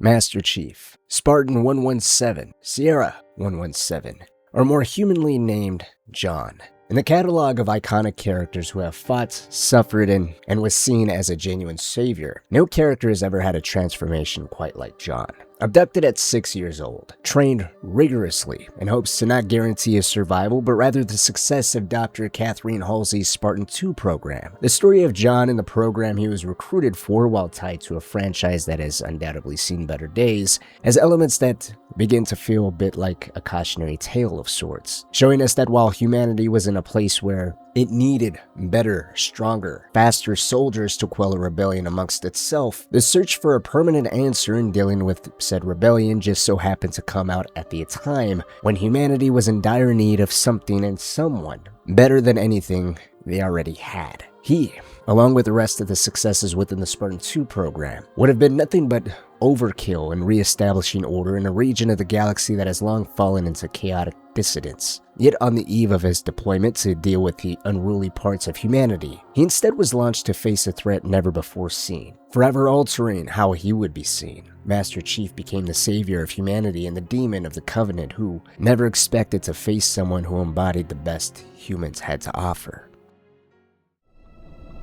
Master Chief, Spartan-117, Sierra 117, or more humanly named John. In the catalog of iconic characters who have fought, suffered, and was seen as a genuine savior, no character has ever had a transformation quite like John. Abducted at 6 years old, trained rigorously in hopes to not guarantee his survival, but rather the success of Dr. Catherine Halsey's spartan-II program. The story of John and the program he was recruited for, while tied to a franchise that has undoubtedly seen better days, has elements that begin to feel a bit like a cautionary tale of sorts, showing us that while humanity was in a place where it needed better, stronger, faster soldiers to quell a rebellion amongst itself, the search for a permanent answer in dealing with said rebellion just so happened to come out at the time when humanity was in dire need of something and someone better than anything they already had. He, along with the rest of the successes within the Spartan-II program, would have been nothing but overkill in re-establishing order in a region of the galaxy that has long fallen into chaotic dissidence. Yet on the eve of his deployment to deal with the unruly parts of humanity, he instead was launched to face a threat never before seen, forever altering how he would be seen. Master Chief became the savior of humanity and the demon of the Covenant who never expected to face someone who embodied the best humans had to offer.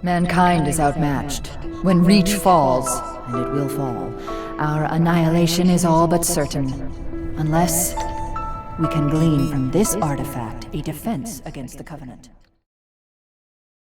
Mankind is outmatched. When Reach falls, and it will fall, our annihilation is all but certain. Unless we can glean from this artifact a defense against the Covenant.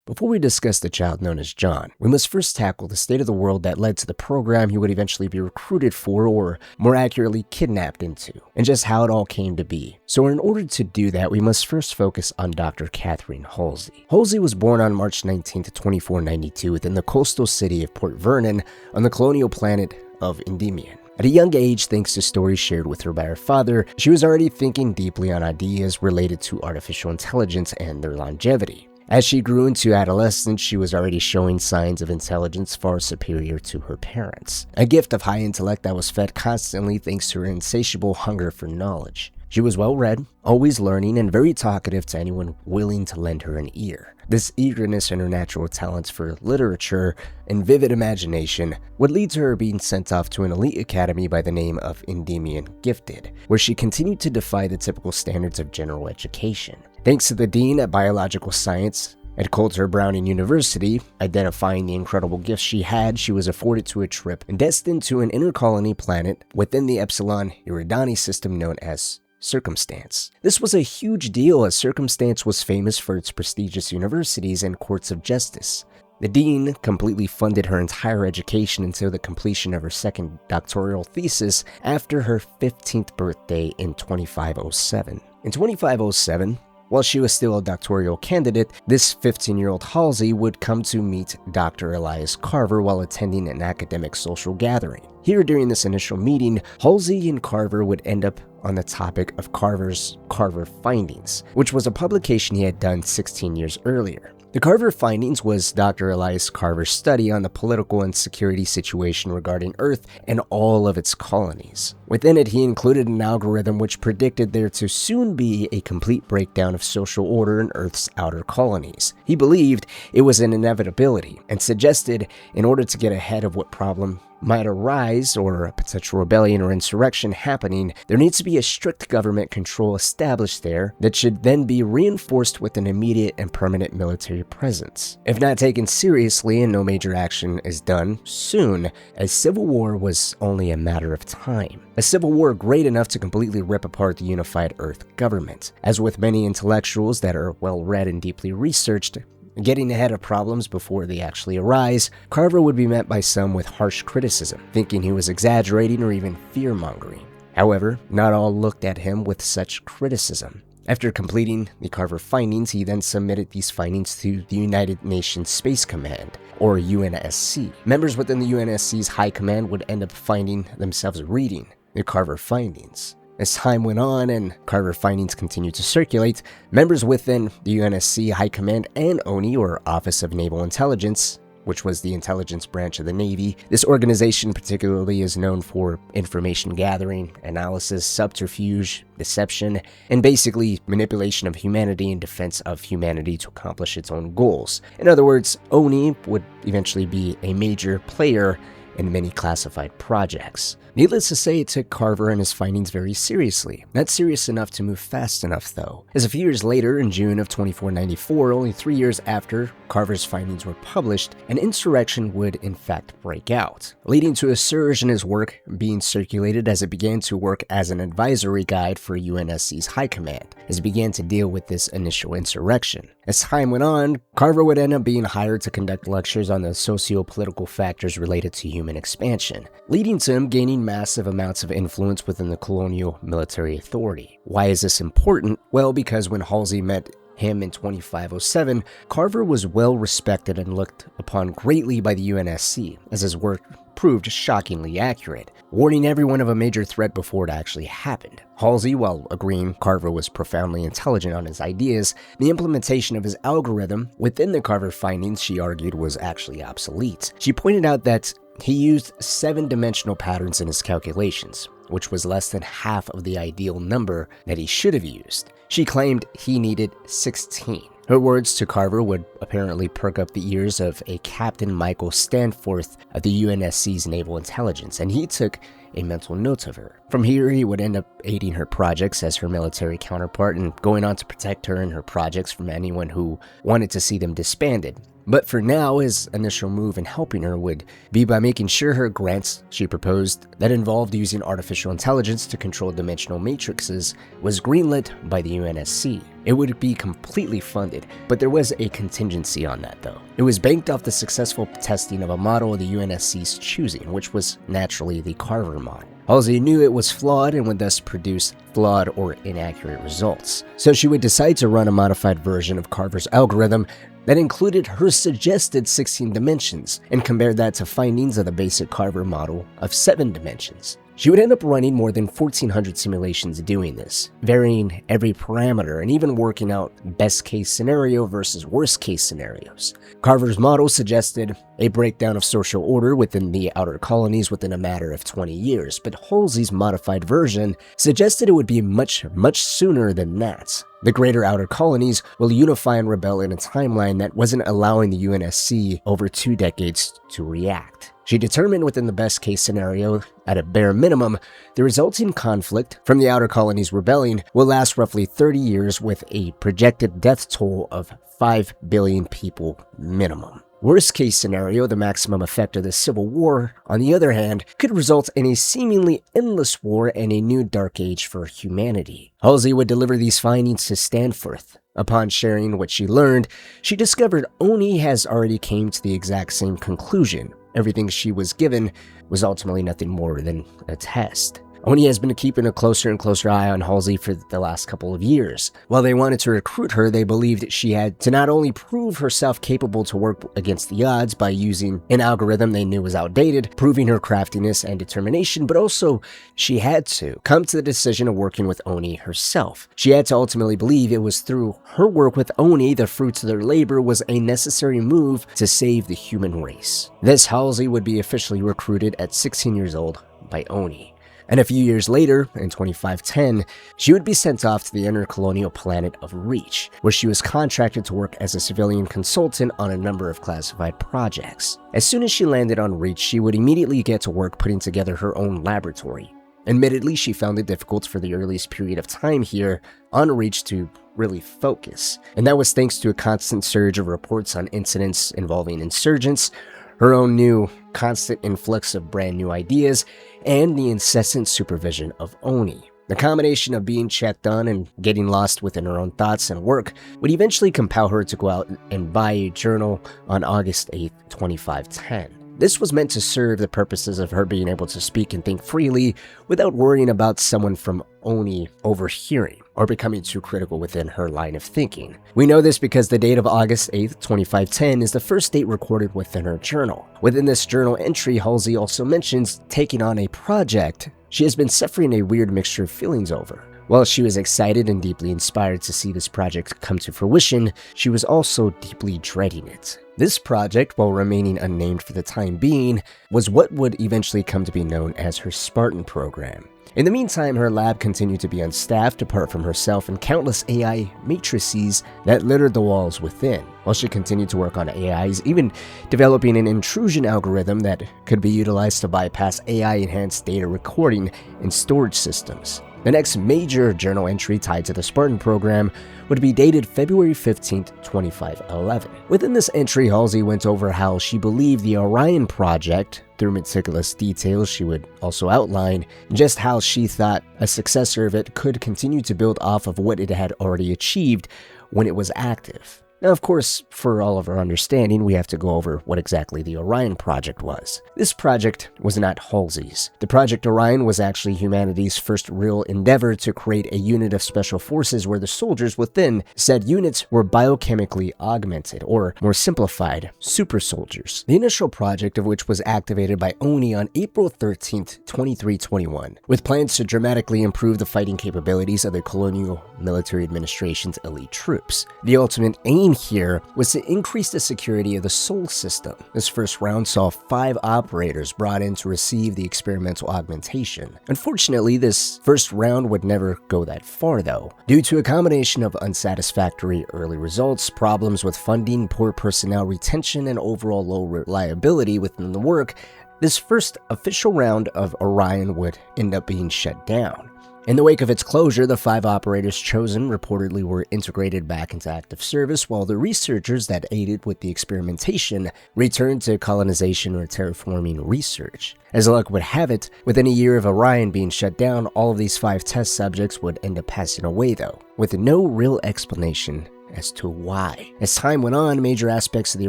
Before we discuss the child known as John, we must first tackle the state of the world that led to the program he would eventually be recruited for, or more accurately, kidnapped into, and just how it all came to be. So in order to do that, we must first focus on Dr. Catherine Halsey. Halsey was born on March 19, 2492 within the coastal city of Port Vernon on the colonial planet of Endymion. At a young age, thanks to stories shared with her by her father, she was already thinking deeply on ideas related to artificial intelligence and their longevity. As she grew into adolescence, she was already showing signs of intelligence far superior to her parents, a gift of high intellect that was fed constantly thanks to her insatiable hunger for knowledge. She was well-read, always learning, and very talkative to anyone willing to lend her an ear. This eagerness and her natural talents for literature and vivid imagination would lead to her being sent off to an elite academy by the name of Endymion Gifted, where she continued to defy the typical standards of general education. Thanks to the dean at biological science at Coulter Browning University, identifying the incredible gifts she had, she was afforded to a trip destined to an intercolony planet within the Epsilon Eridani system known as Circumstance. This was a huge deal as Circumstance was famous for its prestigious universities and courts of justice. The dean completely funded her entire education until the completion of her second doctoral thesis after her 15th birthday in 2507. In 2507, while she was still a doctoral candidate, this 15-year-old Halsey would come to meet Dr. Elias Carver while attending an academic social gathering. Here, during this initial meeting, Halsey and Carver would end up on the topic of Carver's Carver Findings, which was a publication he had done 16 years earlier. The Carver Findings was Dr. Elias Carver's study on the political and security situation regarding Earth and all of its colonies. Within it, he included an algorithm which predicted there to soon be a complete breakdown of social order in Earth's outer colonies. He believed it was an inevitability and suggested, in order to get ahead of what problem might arise or a potential rebellion or insurrection happening, there needs to be a strict government control established there that should then be reinforced with an immediate and permanent military presence. If not taken seriously and no major action is done soon, a civil war was only a matter of time. A civil war great enough to completely rip apart the unified Earth government. As with many intellectuals that are well-read and deeply researched, getting ahead of problems before they actually arise, Carver would be met by some with harsh criticism, thinking he was exaggerating or even fear-mongering. However, not all looked at him with such criticism. After completing the Carver findings, he then submitted these findings to the United Nations Space Command, or UNSC. Members within the UNSC's High Command would end up finding themselves reading the Carver findings. As time went on and Carver findings continued to circulate, members within the UNSC High Command and ONI, or Office of Naval Intelligence, which was the intelligence branch of the Navy. This organization particularly is known for information gathering, analysis, subterfuge, deception, and basically manipulation of humanity in defense of humanity to accomplish its own goals. In other words, ONI would eventually be a major player in many classified projects. Needless to say, it took Carver and his findings very seriously. Not serious enough to move fast enough, though, as a few years later, in June of 2494, only 3 years after Carver's findings were published, an insurrection would in fact break out, leading to a surge in his work being circulated as it began to work as an advisory guide for UNSC's high command, as it began to deal with this initial insurrection. As time went on, Carver would end up being hired to conduct lectures on the socio-political factors related to human expansion, leading to him gaining massive amounts of influence within the colonial military authority. Why is this important? Well, because when Halsey met him in 2507, Carver was well respected and looked upon greatly by the UNSC, as his work proved shockingly accurate, warning everyone of a major threat before it actually happened. Halsey, while agreeing Carver was profoundly intelligent on his ideas, the implementation of his algorithm within the Carver findings, she argued, was actually obsolete. She pointed out that he used 7-dimensional patterns in his calculations, which was less than half of the ideal number that he should have used. She claimed he needed 16. Her words to Carver would apparently perk up the ears of a Captain Michael Stanforth of the UNSC's Naval Intelligence, and he took a mental note of her. From here, he would end up aiding her projects as her military counterpart and going on to protect her and her projects from anyone who wanted to see them disbanded. But for now, his initial move in helping her would be by making sure her grants she proposed that involved using artificial intelligence to control dimensional matrices was greenlit by the UNSC. It would be completely funded, but there was a contingency on that though. It was banked off the successful testing of a model of the UNSC's choosing, which was naturally the Carver model. Halsey knew it was flawed and would thus produce flawed or inaccurate results. So she would decide to run a modified version of Carver's algorithm that included her suggested 16 dimensions and compared that to findings of the basic Carver model of 7 dimensions. She would end up running more than 1,400 simulations doing this, varying every parameter and even working out best case scenario versus worst case scenarios. Carver's model suggested a breakdown of social order within the outer colonies within a matter of 20 years, but Halsey's modified version suggested it would be much sooner than that. The greater outer colonies will unify and rebel in a timeline that wasn't allowing the UNSC over 2 decades to react. She determined within the best case scenario, at a bare minimum, the resulting conflict from the outer colonies rebelling will last roughly 30 years with a projected death toll of 5 billion people minimum. Worst case scenario, the maximum effect of the Civil War, on the other hand, could result in a seemingly endless war and a new dark age for humanity. Halsey would deliver these findings to Stanforth. Upon sharing what she learned, she discovered Oni has already came to the exact same conclusion. Everything she was given was ultimately nothing more than a test. Oni has been keeping a closer and closer eye on Halsey for the last couple of years. While they wanted to recruit her, they believed she had to not only prove herself capable to work against the odds by using an algorithm they knew was outdated, proving her craftiness and determination, but also she had to come to the decision of working with Oni herself. She had to ultimately believe it was through her work with Oni the fruits of their labor was a necessary move to save the human race. Thus, Halsey would be officially recruited at 16 years old by Oni. And a few years later, in 2510, she would be sent off to the intercolonial planet of Reach, where she was contracted to work as a civilian consultant on a number of classified projects. As soon as she landed on Reach, she would immediately get to work putting together her own laboratory. Admittedly, she found it difficult for the earliest period of time here on Reach to really focus, and that was thanks to a constant surge of reports on incidents involving insurgents, her own new constant influx of brand new ideas, and the incessant supervision of Oni. The combination of being checked on and getting lost within her own thoughts and work would eventually compel her to go out and buy a journal on August 8, 2510. This was meant to serve the purposes of her being able to speak and think freely without worrying about someone from Oni overhearing or becoming too critical within her line of thinking. We know this because the date of August 8, 2510 is the first date recorded within her journal. Within this journal entry, Halsey also mentions taking on a project she has been suffering a weird mixture of feelings over. While she was excited and deeply inspired to see this project come to fruition, she was also deeply dreading it. This project, while remaining unnamed for the time being, was what would eventually come to be known as her Spartan program. In the meantime, her lab continued to be unstaffed apart from herself and countless AI matrices that littered the walls within, while she continued to work on AIs, even developing an intrusion algorithm that could be utilized to bypass AI-enhanced data recording and storage systems. The next major journal entry tied to the Spartan program would be dated February 15, 2511. Within this entry, Halsey went over how she believed the Orion project, through meticulous details she would also outline just how she thought a successor of it could continue to build off of what it had already achieved when it was active. Now, of course, for all of our understanding, we have to go over what exactly the Orion project was. This project was not Halsey's. The Project Orion was actually humanity's first real endeavor to create a unit of special forces where the soldiers within said units were biochemically augmented, or more simplified, super soldiers. The initial project of which was activated by ONI on April 13, 2321, with plans to dramatically improve the fighting capabilities of the colonial military administration's elite troops. The ultimate aim here was to increase the security of the Sol system. This first round saw 5 operators brought in to receive the experimental augmentation. Unfortunately, this first round would never go that far though. Due to a combination of unsatisfactory early results, problems with funding, poor personnel retention, and overall low reliability within the work, this first official round of Orion would end up being shut down. In the wake of its closure, the 5 operators chosen reportedly were integrated back into active service, while the researchers that aided with the experimentation returned to colonization or terraforming research. As luck would have it, within a year of Orion being shut down, all of these 5 test subjects would end up passing away though, with no real explanation as to why. As time went on, major aspects of the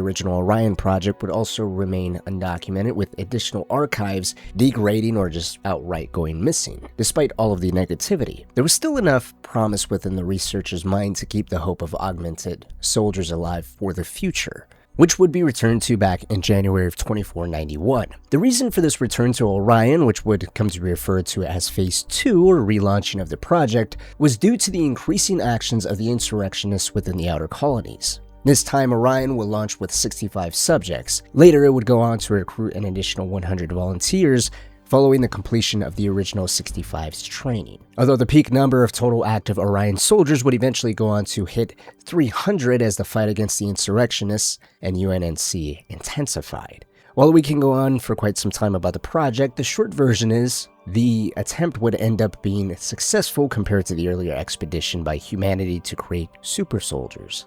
original Orion project would also remain undocumented, with additional archives degrading or just outright going missing. Despite all of the negativity, there was still enough promise within the researchers' mind to keep the hope of augmented soldiers alive for the future, which would be returned to back in January of 2491. The reason for this return to Orion, which would come to be referred to as Phase 2 or relaunching of the project, was due to the increasing actions of the insurrectionists within the outer colonies. This time, Orion will launch with 65 subjects. Later, it would go on to recruit an additional 100 volunteers, following the completion of the original 65's training. Although the peak number of total active Orion soldiers would eventually go on to hit 300 as the fight against the insurrectionists and UNNC intensified. While we can go on for quite some time about the project, the short version is the attempt would end up being successful compared to the earlier expedition by humanity to create super soldiers,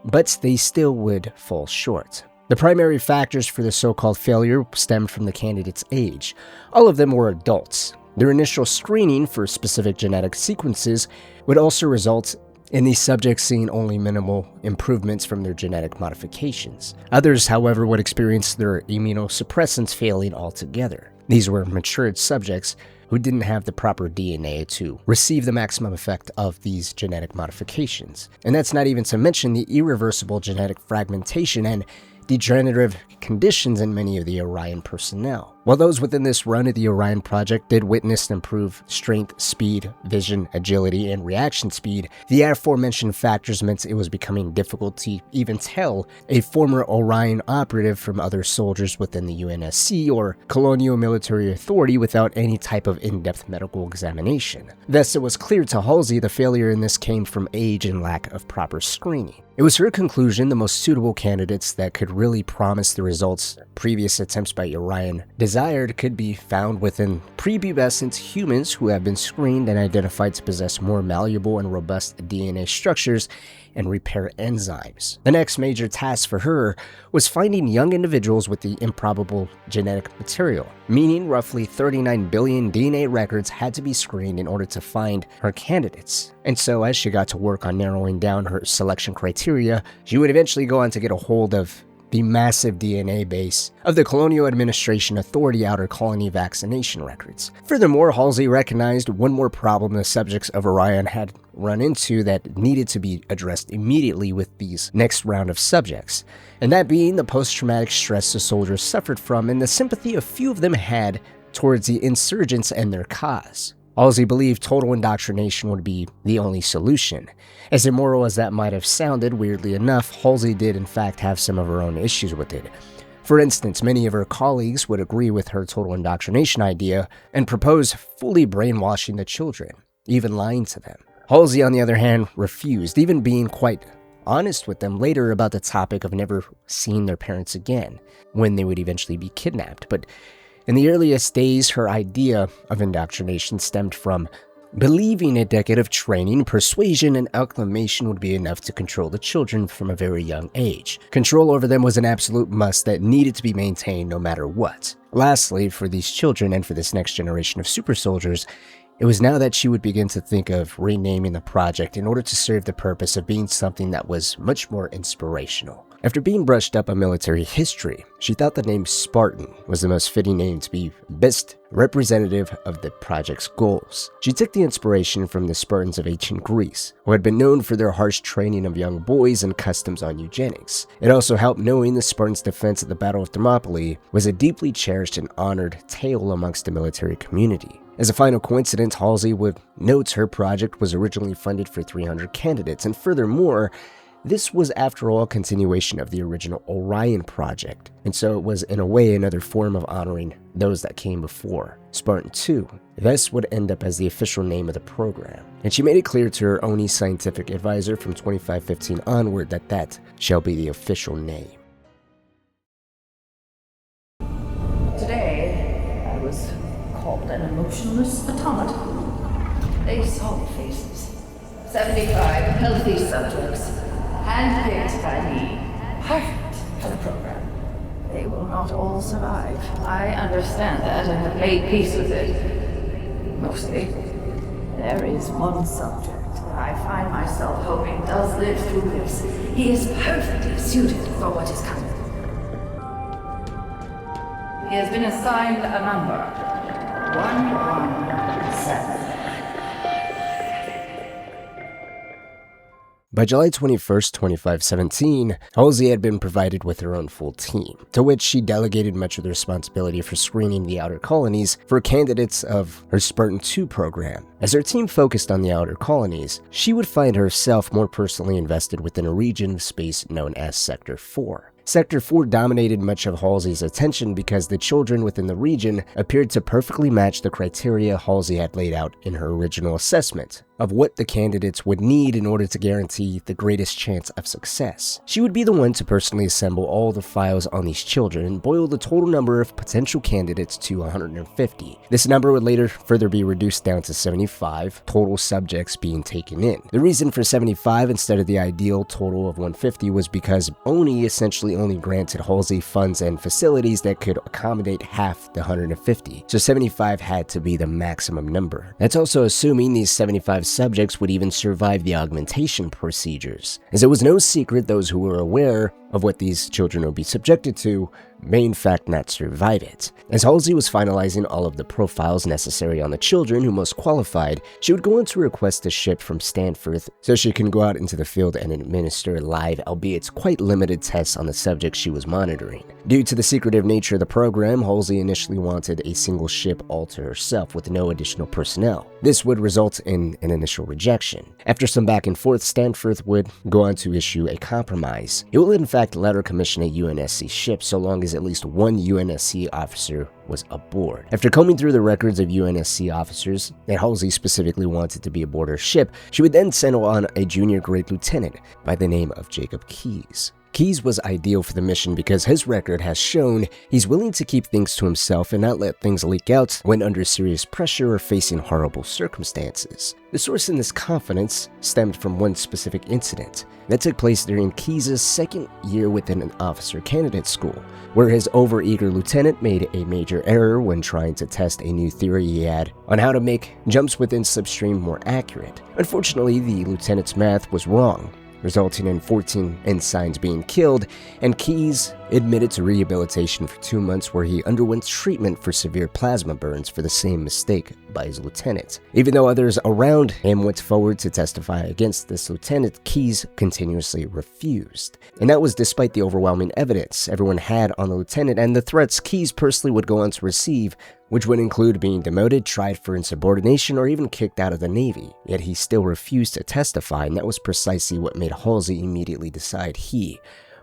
but they still would fall short. The primary factors for the so-called failure stemmed from the candidates' age. All of them were adults. Their initial screening for specific genetic sequences would also result in these subjects seeing only minimal improvements from their genetic modifications. Others, however, would experience their immunosuppressants failing altogether. These were matured subjects who didn't have the proper DNA to receive the maximum effect of these genetic modifications. And that's not even to mention the irreversible genetic fragmentation and degenerative conditions in many of the Orion personnel. While those within this run of the Orion project did witness improved strength, speed, vision, agility, and reaction speed, the aforementioned factors meant it was becoming difficult to even tell a former Orion operative from other soldiers within the UNSC or Colonial Military Authority without any type of in-depth medical examination. Thus, it was clear to Halsey the failure in this came from age and lack of proper screening. It was her conclusion the most suitable candidates that could really promise the results previous attempts by Orion desired could be found within prepubescent humans who have been screened and identified to possess more malleable and robust DNA structures and repair enzymes. The next major task for her was finding young individuals with the improbable genetic material, meaning roughly 39 billion DNA records had to be screened in order to find her candidates. And so as she got to work on narrowing down her selection criteria, she would eventually go on to get a hold of the massive DNA base of the Colonial Administration Authority Outer Colony vaccination records. Furthermore, Halsey recognized one more problem the subjects of Orion had run into that needed to be addressed immediately with these next round of subjects, and that being the post-traumatic stress the soldiers suffered from and the sympathy a few of them had towards the insurgents and their cause. Halsey believed total indoctrination would be the only solution. As immoral as that might have sounded, weirdly enough, Halsey did in fact have some of her own issues with it. For instance, many of her colleagues would agree with her total indoctrination idea and propose fully brainwashing the children, even lying to them. Halsey, on the other hand, refused, even being quite honest with them later about the topic of never seeing their parents again, when they would eventually be kidnapped. But in the earliest days, her idea of indoctrination stemmed from believing a decade of training, persuasion, and acclimation would be enough to control the children from a very young age. Control over them was an absolute must that needed to be maintained no matter what. Lastly, for these children and for this next generation of super soldiers, it was now that she would begin to think of renaming the project in order to serve the purpose of being something that was much more inspirational. After being brushed up on military history, she thought the name Spartan was the most fitting name to be best representative of the project's goals. She took the inspiration from the Spartans of ancient Greece, who had been known for their harsh training of young boys and customs on eugenics. It also helped knowing the Spartans' defense at the Battle of Thermopylae was a deeply cherished and honored tale amongst the military community. As a final coincidence, Halsey would note her project was originally funded for 300 candidates, and furthermore, this was, after all, a continuation of the original Orion project, and so it was, in a way, another form of honoring those that came before. Spartan-II, thus would end up as the official name of the program, and she made it clear to her ONI scientific advisor from 2515 onward that that shall be the official name. Today, I was called an emotionless automaton. They saw the faces. 75 healthy subjects, handpicked by me, perfect for the program. They will not all survive. I understand that and have made peace with it. Mostly. There is one subject I find myself hoping does live through this. He is perfectly suited for what is coming. He has been assigned a number. 117. By July 21st, 2517, Halsey had been provided with her own full team, to which she delegated much of the responsibility for screening the outer colonies for candidates of her Spartan-II program. As her team focused on the outer colonies, she would find herself more personally invested within a region of space known as Sector 4. Sector 4 dominated much of Halsey's attention because the children within the region appeared to perfectly match the criteria Halsey had laid out in her original assessment of what the candidates would need in order to guarantee the greatest chance of success. She would be the one to personally assemble all the files on these children and boil the total number of potential candidates to 150. This number would later further be reduced down to 75 total subjects being taken in. The reason for 75 instead of the ideal total of 150 was because ONI essentially only granted Halsey funds and facilities that could accommodate half the 150, so 75 had to be the maximum number. That's also assuming these 75 subjects would even survive the augmentation procedures, as it was no secret those who were aware of what these children would be subjected to may in fact not survive it. As Halsey was finalizing all of the profiles necessary on the children who most qualified, she would go on to request a ship from Stanford so she can go out into the field and administer live, albeit quite limited tests on the subjects she was monitoring. Due to the secretive nature of the program, Halsey initially wanted a single ship all to herself with no additional personnel. This would result in an initial rejection. After some back and forth, Stanford would go on to issue a compromise. It will in fact let her commission a UNSC ship so long as at least one UNSC officer was aboard. After combing through the records of UNSC officers that Halsey specifically wanted to be aboard her ship, she would then send on a junior grade lieutenant by the name of Jacob Keyes. Keyes was ideal for the mission because his record has shown he's willing to keep things to himself and not let things leak out when under serious pressure or facing horrible circumstances. The source in this confidence stemmed from one specific incident that took place during Keyes' second year within an officer candidate school, where his overeager lieutenant made a major error when trying to test a new theory he had on how to make jumps within slipstream more accurate. Unfortunately, the lieutenant's math was wrong, resulting in 14 ensigns being killed, and Keyes admitted to rehabilitation for 2 months where he underwent treatment for severe plasma burns for the same mistake by his lieutenant. Even though others around him went forward to testify against this lieutenant, Keyes continuously refused. And that was despite the overwhelming evidence everyone had on the lieutenant and the threats Keyes personally would go on to receive, which would include being demoted, tried for insubordination, or even kicked out of the Navy. Yet he still refused to testify, and that was precisely what made Halsey immediately decide he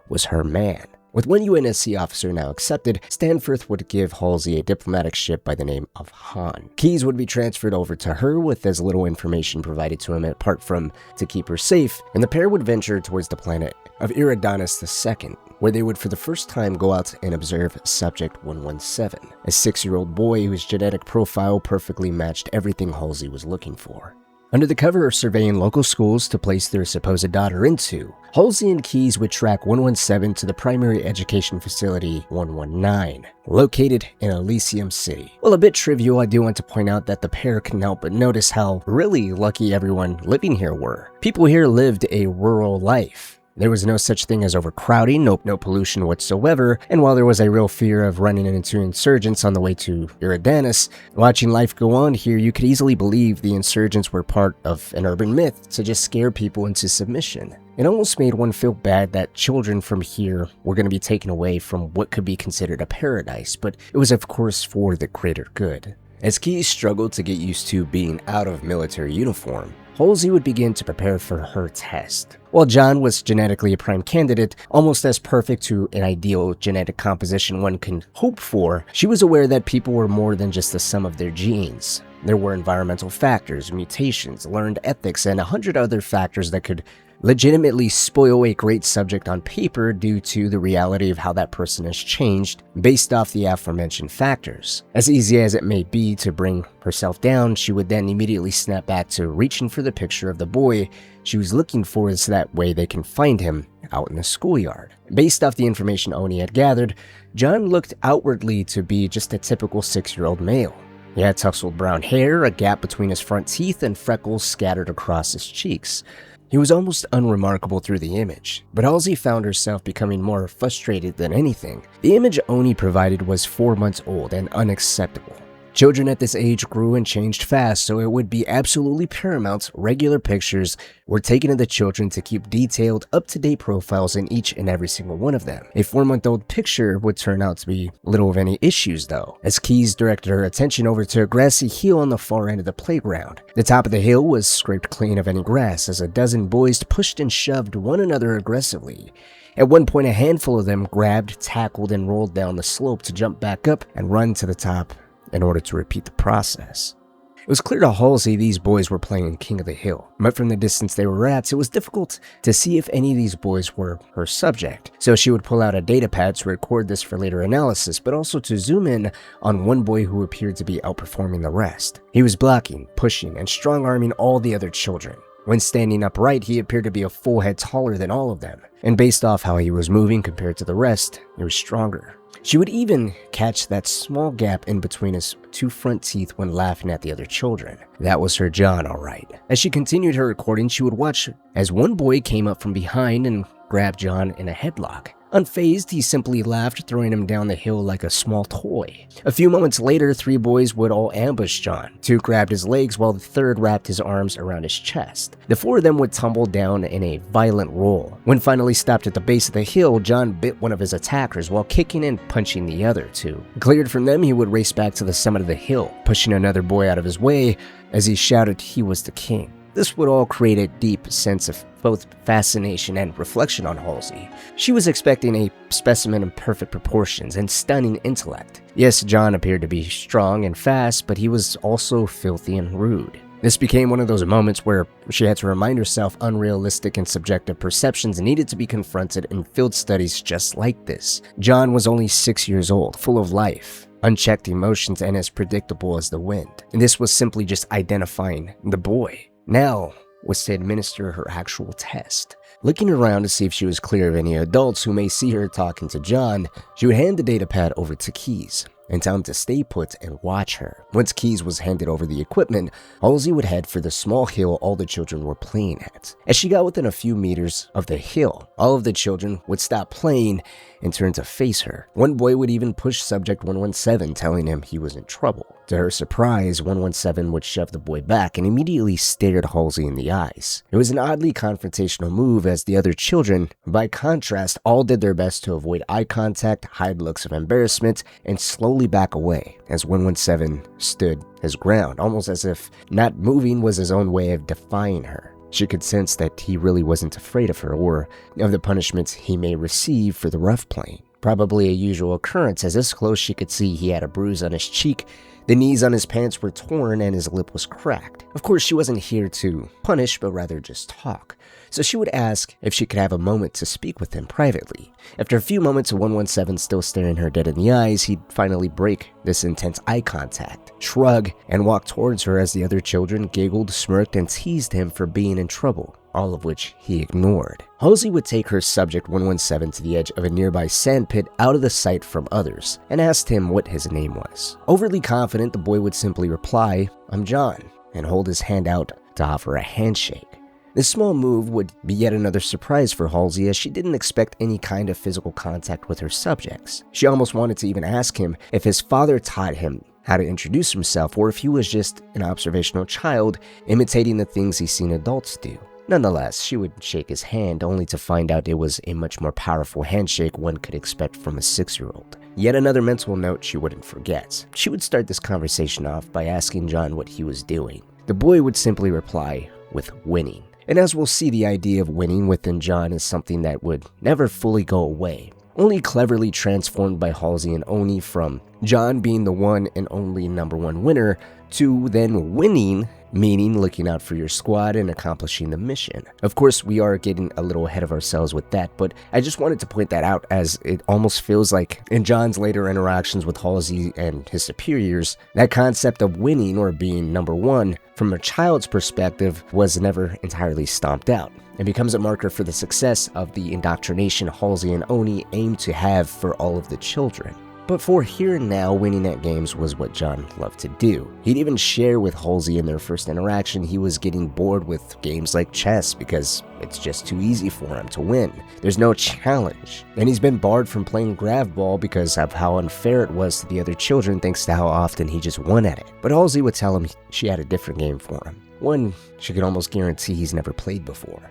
was her man. With one UNSC officer now accepted, Stanforth would give Halsey a diplomatic ship by the name of Han. Keyes would be transferred over to her with as little information provided to him apart from to keep her safe, and the pair would venture towards the planet of Eridanus II, where they would for the first time go out and observe Subject 117, a 6-year-old boy whose genetic profile perfectly matched everything Halsey was looking for. Under the cover of surveying local schools to place their supposed daughter into, Halsey and Keyes would track 117 to the primary education facility 119, located in Elysium City. Well, a bit trivial, I do want to point out that the pair couldn't help but notice how really lucky everyone living here were. People here lived a rural life. There was no such thing as overcrowding, no pollution whatsoever, and while there was a real fear of running into insurgents on the way to Eridanus, watching life go on here, you could easily believe the insurgents were part of an urban myth to just scare people into submission. It almost made one feel bad that children from here were going to be taken away from what could be considered a paradise, but it was of course for the greater good. As Keyes struggled to get used to being out of military uniform, Halsey would begin to prepare for her test. While John was genetically a prime candidate, almost as perfect to an ideal genetic composition one can hope for, she was aware that people were more than just the sum of their genes. There were environmental factors, mutations, learned ethics, and 100 other factors that could legitimately spoil a great subject on paper due to the reality of how that person has changed based off the aforementioned factors. As easy as it may be to bring herself down, she would then immediately snap back to reaching for the picture of the boy she was looking for so that way they can find him out in the schoolyard. Based off the information Oni had gathered, John looked outwardly to be just a typical 6-year-old male. He had tousled brown hair, a gap between his front teeth, and freckles scattered across his cheeks. He was almost unremarkable through the image, but Halsey found herself becoming more frustrated than anything. The image Oni provided was 4 months old and unacceptable. Children at this age grew and changed fast, so it would be absolutely paramount regular pictures were taken of the children to keep detailed, up-to-date profiles in each and every single one of them. A 4-month-old picture would turn out to be little of any issues though, as Keyes directed her attention over to a grassy hill on the far end of the playground. The top of the hill was scraped clean of any grass as a dozen boys pushed and shoved one another aggressively. At one point, a handful of them grabbed, tackled, and rolled down the slope to jump back up and run to the top in order to repeat the process. It was clear to Halsey these boys were playing King of the Hill, but from the distance they were at, it was difficult to see if any of these boys were her subject. So she would pull out a datapad to record this for later analysis, but also to zoom in on one boy who appeared to be outperforming the rest. He was blocking, pushing, and strong-arming all the other children. When standing upright, he appeared to be a full head taller than all of them, and based off how he was moving compared to the rest, he was stronger. She would even catch that small gap in between his 2 front teeth when laughing at the other children. That was her John, alright. As she continued her recording, she would watch as one boy came up from behind and grabbed John in a headlock. Unfazed, he simply laughed, throwing him down the hill like a small toy. A few moments later, 3 boys would all ambush John. 2 grabbed his legs while the 3rd wrapped his arms around his chest. The 4 of them would tumble down in a violent roll. When finally stopped at the base of the hill, John bit one of his attackers while kicking and punching the other 2. Cleared from them, he would race back to the summit of the hill, pushing another boy out of his way as he shouted he was the king. This would all create a deep sense of both fascination and reflection on Halsey. She was expecting a specimen in perfect proportions and stunning intellect. Yes, John appeared to be strong and fast, but he was also filthy and rude. This became one of those moments where she had to remind herself unrealistic and subjective perceptions needed to be confronted in field studies just like this. John was only 6 years old, full of life, unchecked emotions, and as predictable as the wind. And this was simply just identifying the boy. Now was to administer her actual test. Looking around to see if she was clear of any adults who may see her talking to John, she would hand the datapad over to Keyes. and tell him to stay put and watch her. Once Keys was handed over the equipment, Halsey would head for the small hill all the children were playing at. As she got within a few meters of the hill, all of the children would stop playing and turn to face her. One boy would even push Subject 117, telling him he was in trouble. To her surprise, 117 would shove the boy back and immediately stared Halsey in the eyes. It was an oddly confrontational move, as the other children, by contrast, all did their best to avoid eye contact, hide looks of embarrassment, and slowly back away as 117 stood his ground, almost as if not moving was his own way of defying her. She could sense that he really wasn't afraid of her or of the punishments he may receive for the rough playing. Probably a usual occurrence, as this close she could see he had a bruise on his cheek, the knees on his pants were torn, and his lip was cracked. Of course, she wasn't here to punish, but rather just talk. So she would ask if she could have a moment to speak with him privately. After a few moments of 117 still staring her dead in the eyes, he'd finally break this intense eye contact, shrug, and walk towards her as the other children giggled, smirked, and teased him for being in trouble, all of which he ignored. Halsey would take her Subject 117 to the edge of a nearby sandpit out of the sight from others and asked him what his name was. Overly confident, the boy would simply reply, "I'm John," and hold his hand out to offer a handshake. This small move would be yet another surprise for Halsey, as she didn't expect any kind of physical contact with her subjects. She almost wanted to even ask him if his father taught him how to introduce himself, or if he was just an observational child imitating the things he's seen adults do. Nonetheless, she would shake his hand, only to find out it was a much more powerful handshake one could expect from a 6-year-old. Yet another mental note she wouldn't forget. She would start this conversation off by asking John what he was doing. The boy would simply reply with winning. And as we'll see, the idea of winning within John is something that would never fully go away, only cleverly transformed by Halsey and Oni from John being the one and only #1 winner to then winning, meaning looking out for your squad and accomplishing the mission. Of course, we are getting a little ahead of ourselves with that, but I just wanted to point that out, as it almost feels like in John's later interactions with Halsey and his superiors, that concept of winning or being #1 from a child's perspective was never entirely stomped out. It becomes a marker for the success of the indoctrination Halsey and Oni aim to have for all of the children. But for here and now, winning at games was what John loved to do. He'd even share with Halsey in their first interaction he was getting bored with games like chess because it's just too easy for him to win. There's no challenge. And he's been barred from playing grab ball because of how unfair it was to the other children, thanks to how often he just won at it. But Halsey would tell him she had a different game for him, one she could almost guarantee he's never played before.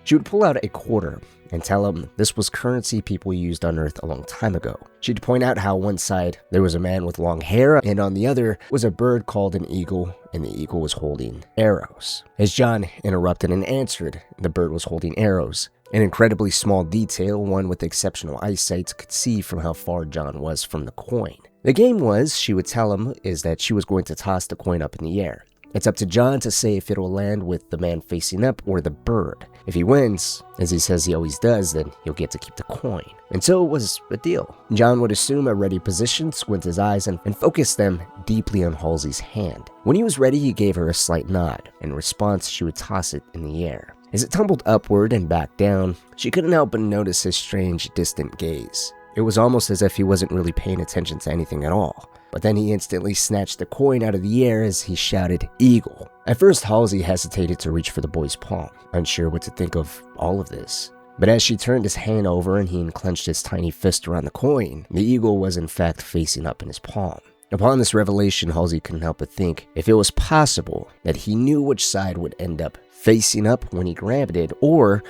She would pull out a quarter and tell him this was currency people used on Earth a long time ago. She'd point out how one side there was a man with long hair, and on the other was a bird called an eagle, and the eagle was holding arrows. As John interrupted and answered, the bird was holding arrows. An incredibly small detail, one with exceptional eyesight could see from how far John was from the coin. The game was, she would tell him, is that she was going to toss the coin up in the air. It's up to John to say if it'll land with the man facing up or the bird. If he wins, as he says he always does, then he'll get to keep the coin. And so it was a deal. John would assume a ready position, squint his eyes, and focus them deeply on Halsey's hand. When he was ready, he gave her a slight nod. In response, she would toss it in the air. As it tumbled upward and back down, she couldn't help but notice his strange, distant gaze. It was almost as if he wasn't really paying attention to anything at all. But then he instantly snatched the coin out of the air as he shouted, "Eagle." At first, Halsey hesitated to reach for the boy's palm, unsure what to think of all of this. But as she turned his hand over and he unclenched his tiny fist around the coin, the eagle was in fact facing up in his palm. Upon this revelation, Halsey couldn't help but think if it was possible that he knew which side would end up facing up when he grabbed it, or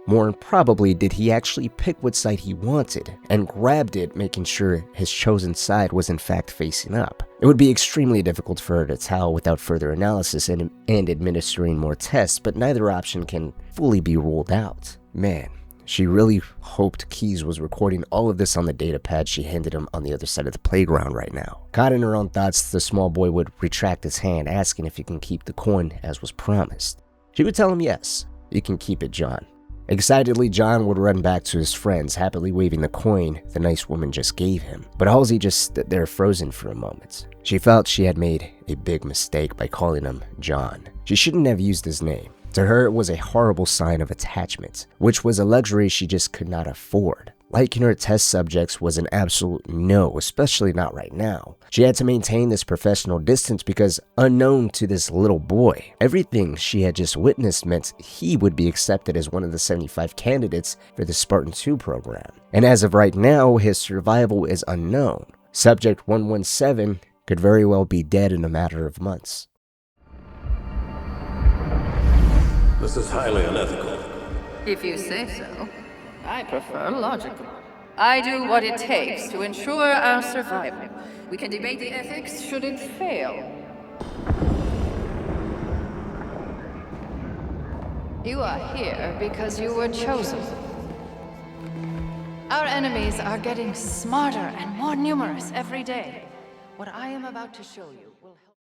more probably, did he actually pick what side he wanted and grabbed it, making sure his chosen side was in fact facing up? It would be extremely difficult for her to tell without further analysis and administering more tests, but neither option can fully be ruled out. Man, she really hoped Keys was recording all of this on the data pad she handed him on the other side of the playground right now. Caught in her own thoughts, the small boy would retract his hand, asking if he can keep the coin as was promised. She would tell him yes, you can keep it, John. Excitedly, John would run back to his friends, happily waving the coin the nice woman just gave him. But Halsey just stood there frozen for a moment. She felt she had made a big mistake by calling him John. She shouldn't have used his name. To her, it was a horrible sign of attachment, which was a luxury she just could not afford. Liking her test subjects was an absolute no, especially not right now. She had to maintain this professional distance because, unknown to this little boy, everything she had just witnessed meant he would be accepted as one of the 75 candidates for the Spartan-II program. And as of right now, his survival is unknown. Subject 117 could very well be dead in a matter of months. This is highly unethical. If you say so. I prefer logical. I do what it takes to ensure our survival. We can debate the ethics should it fail. You are here because you were chosen. Our enemies are getting smarter and more numerous every day. What I am about to show you will help.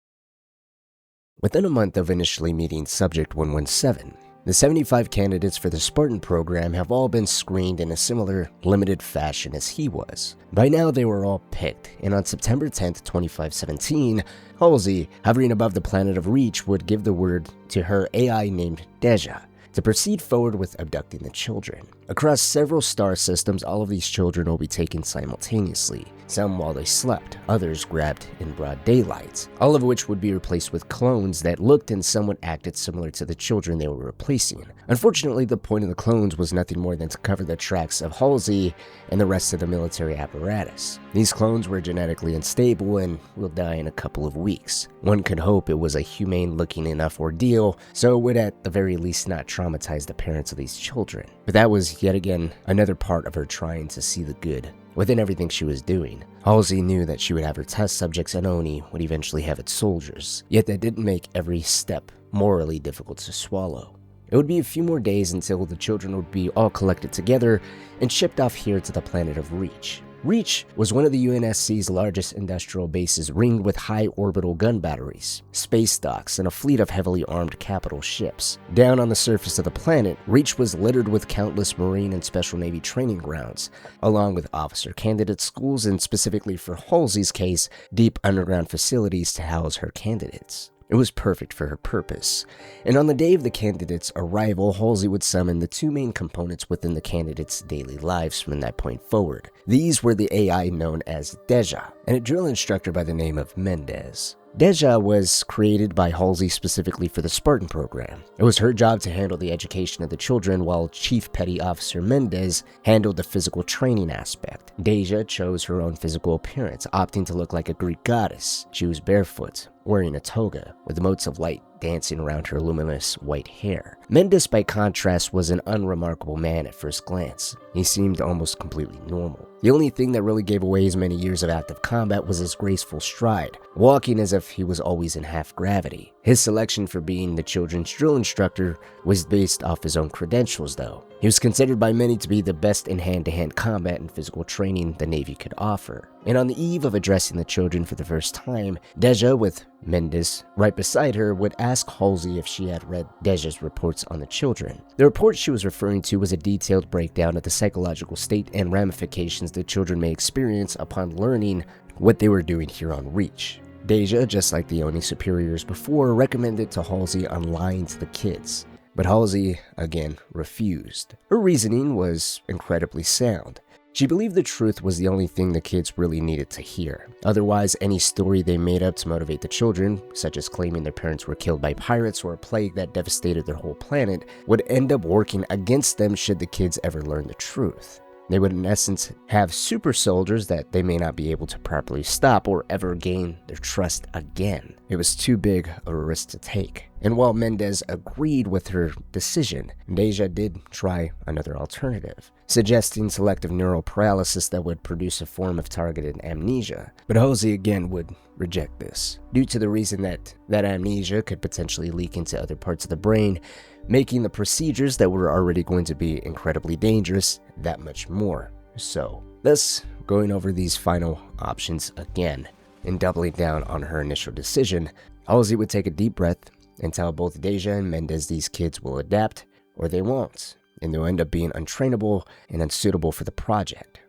Within a month of initially meeting Subject 117, the 75 candidates for the Spartan program have all been screened in a similar, limited fashion as he was. By now, they were all picked, and on September 10th, 2517, Halsey, hovering above the planet of Reach, would give the word to her AI named Deja to proceed forward with abducting the children. Across several star systems, all of these children will be taken simultaneously, some while they slept, others grabbed in broad daylight, all of which would be replaced with clones that looked and somewhat acted similar to the children they were replacing. Unfortunately, the point of the clones was nothing more than to cover the tracks of Halsey and the rest of the military apparatus. These clones were genetically unstable and will die in a couple of weeks. One could hope it was a humane-looking enough ordeal, so it would at the very least not traumatize the parents of these children. But that was yet again another part of her trying to see the good within everything she was doing. Halsey knew that she would have her test subjects and Oni would eventually have its soldiers, yet that didn't make every step morally difficult to swallow. It would be a few more days until the children would be all collected together and shipped off here to the planet of Reach. Reach was one of the UNSC's largest industrial bases, ringed with high orbital gun batteries, space docks, and a fleet of heavily armed capital ships. Down on the surface of the planet, Reach was littered with countless Marine and Special Navy training grounds, along with officer candidate schools and, specifically for Halsey's case, deep underground facilities to house her candidates. It was perfect for her purpose, and on the day of the candidates' arrival, Halsey would summon the two main components within the candidates' daily lives from that point forward. These were the AI known as Deja, and a drill instructor by the name of Mendez. Deja was created by Halsey specifically for the Spartan program. It was her job to handle the education of the children, while Chief Petty Officer Mendez handled the physical training aspect. Deja chose her own physical appearance, opting to look like a Greek goddess. She was barefoot, wearing a toga, with motes of light dancing around her luminous white hair. Mendez, by contrast, was an unremarkable man at first glance. He seemed almost completely normal. The only thing that really gave away his many years of active combat was his graceful stride, walking as if he was always in half gravity. His selection for being the children's drill instructor was based off his own credentials, though. He was considered by many to be the best in hand-to-hand combat and physical training the Navy could offer. And on the eve of addressing the children for the first time, Deja, with Mendez right beside her, would ask Halsey if she had read Deja's reports on the children. The report she was referring to was a detailed breakdown of the psychological state and ramifications the children may experience upon learning what they were doing here on Reach. Deja, just like the Oni superiors before, recommended to Halsey on lying to the kids. But Halsey, again, refused. Her reasoning was incredibly sound. She believed the truth was the only thing the kids really needed to hear. Otherwise, any story they made up to motivate the children, such as claiming their parents were killed by pirates or a plague that devastated their whole planet, would end up working against them should the kids ever learn the truth. They would in essence have super soldiers that they may not be able to properly stop or ever gain their trust again. It was too big of a risk to take. And while Mendez agreed with her decision, Deja did try another alternative, suggesting selective neural paralysis that would produce a form of targeted amnesia. But Halsey again would reject this, due to the reason that amnesia could potentially leak into other parts of the brain, making the procedures that were already going to be incredibly dangerous that much more so. Thus, going over these final options again, and doubling down on her initial decision, Halsey would take a deep breath and tell both Deja and Mendez these kids will adapt or they won't, and they'll end up being untrainable and unsuitable for the project.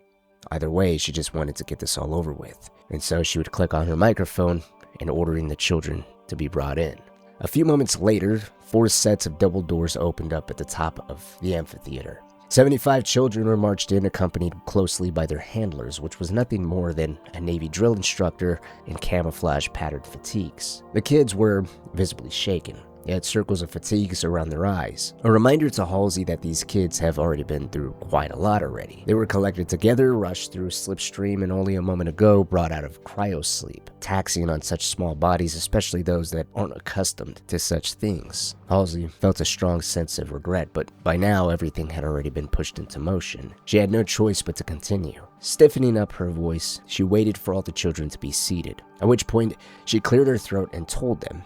Either way, she just wanted to get this all over with, and so she would click on her microphone and ordering the children to be brought in. A few moments later, 4 sets of double doors opened up at the top of the amphitheater. 75 children were marched in, accompanied closely by their handlers, which was nothing more than a Navy drill instructor in camouflage patterned fatigues. The kids were visibly shaken. They had circles of fatigues around their eyes. A reminder to Halsey that these kids have already been through quite a lot already. They were collected together, rushed through slipstream, and only a moment ago brought out of cryosleep, taxing on such small bodies, especially those that aren't accustomed to such things. Halsey felt a strong sense of regret, but by now everything had already been pushed into motion. She had no choice but to continue. Stiffening up her voice, she waited for all the children to be seated, at which point she cleared her throat and told them,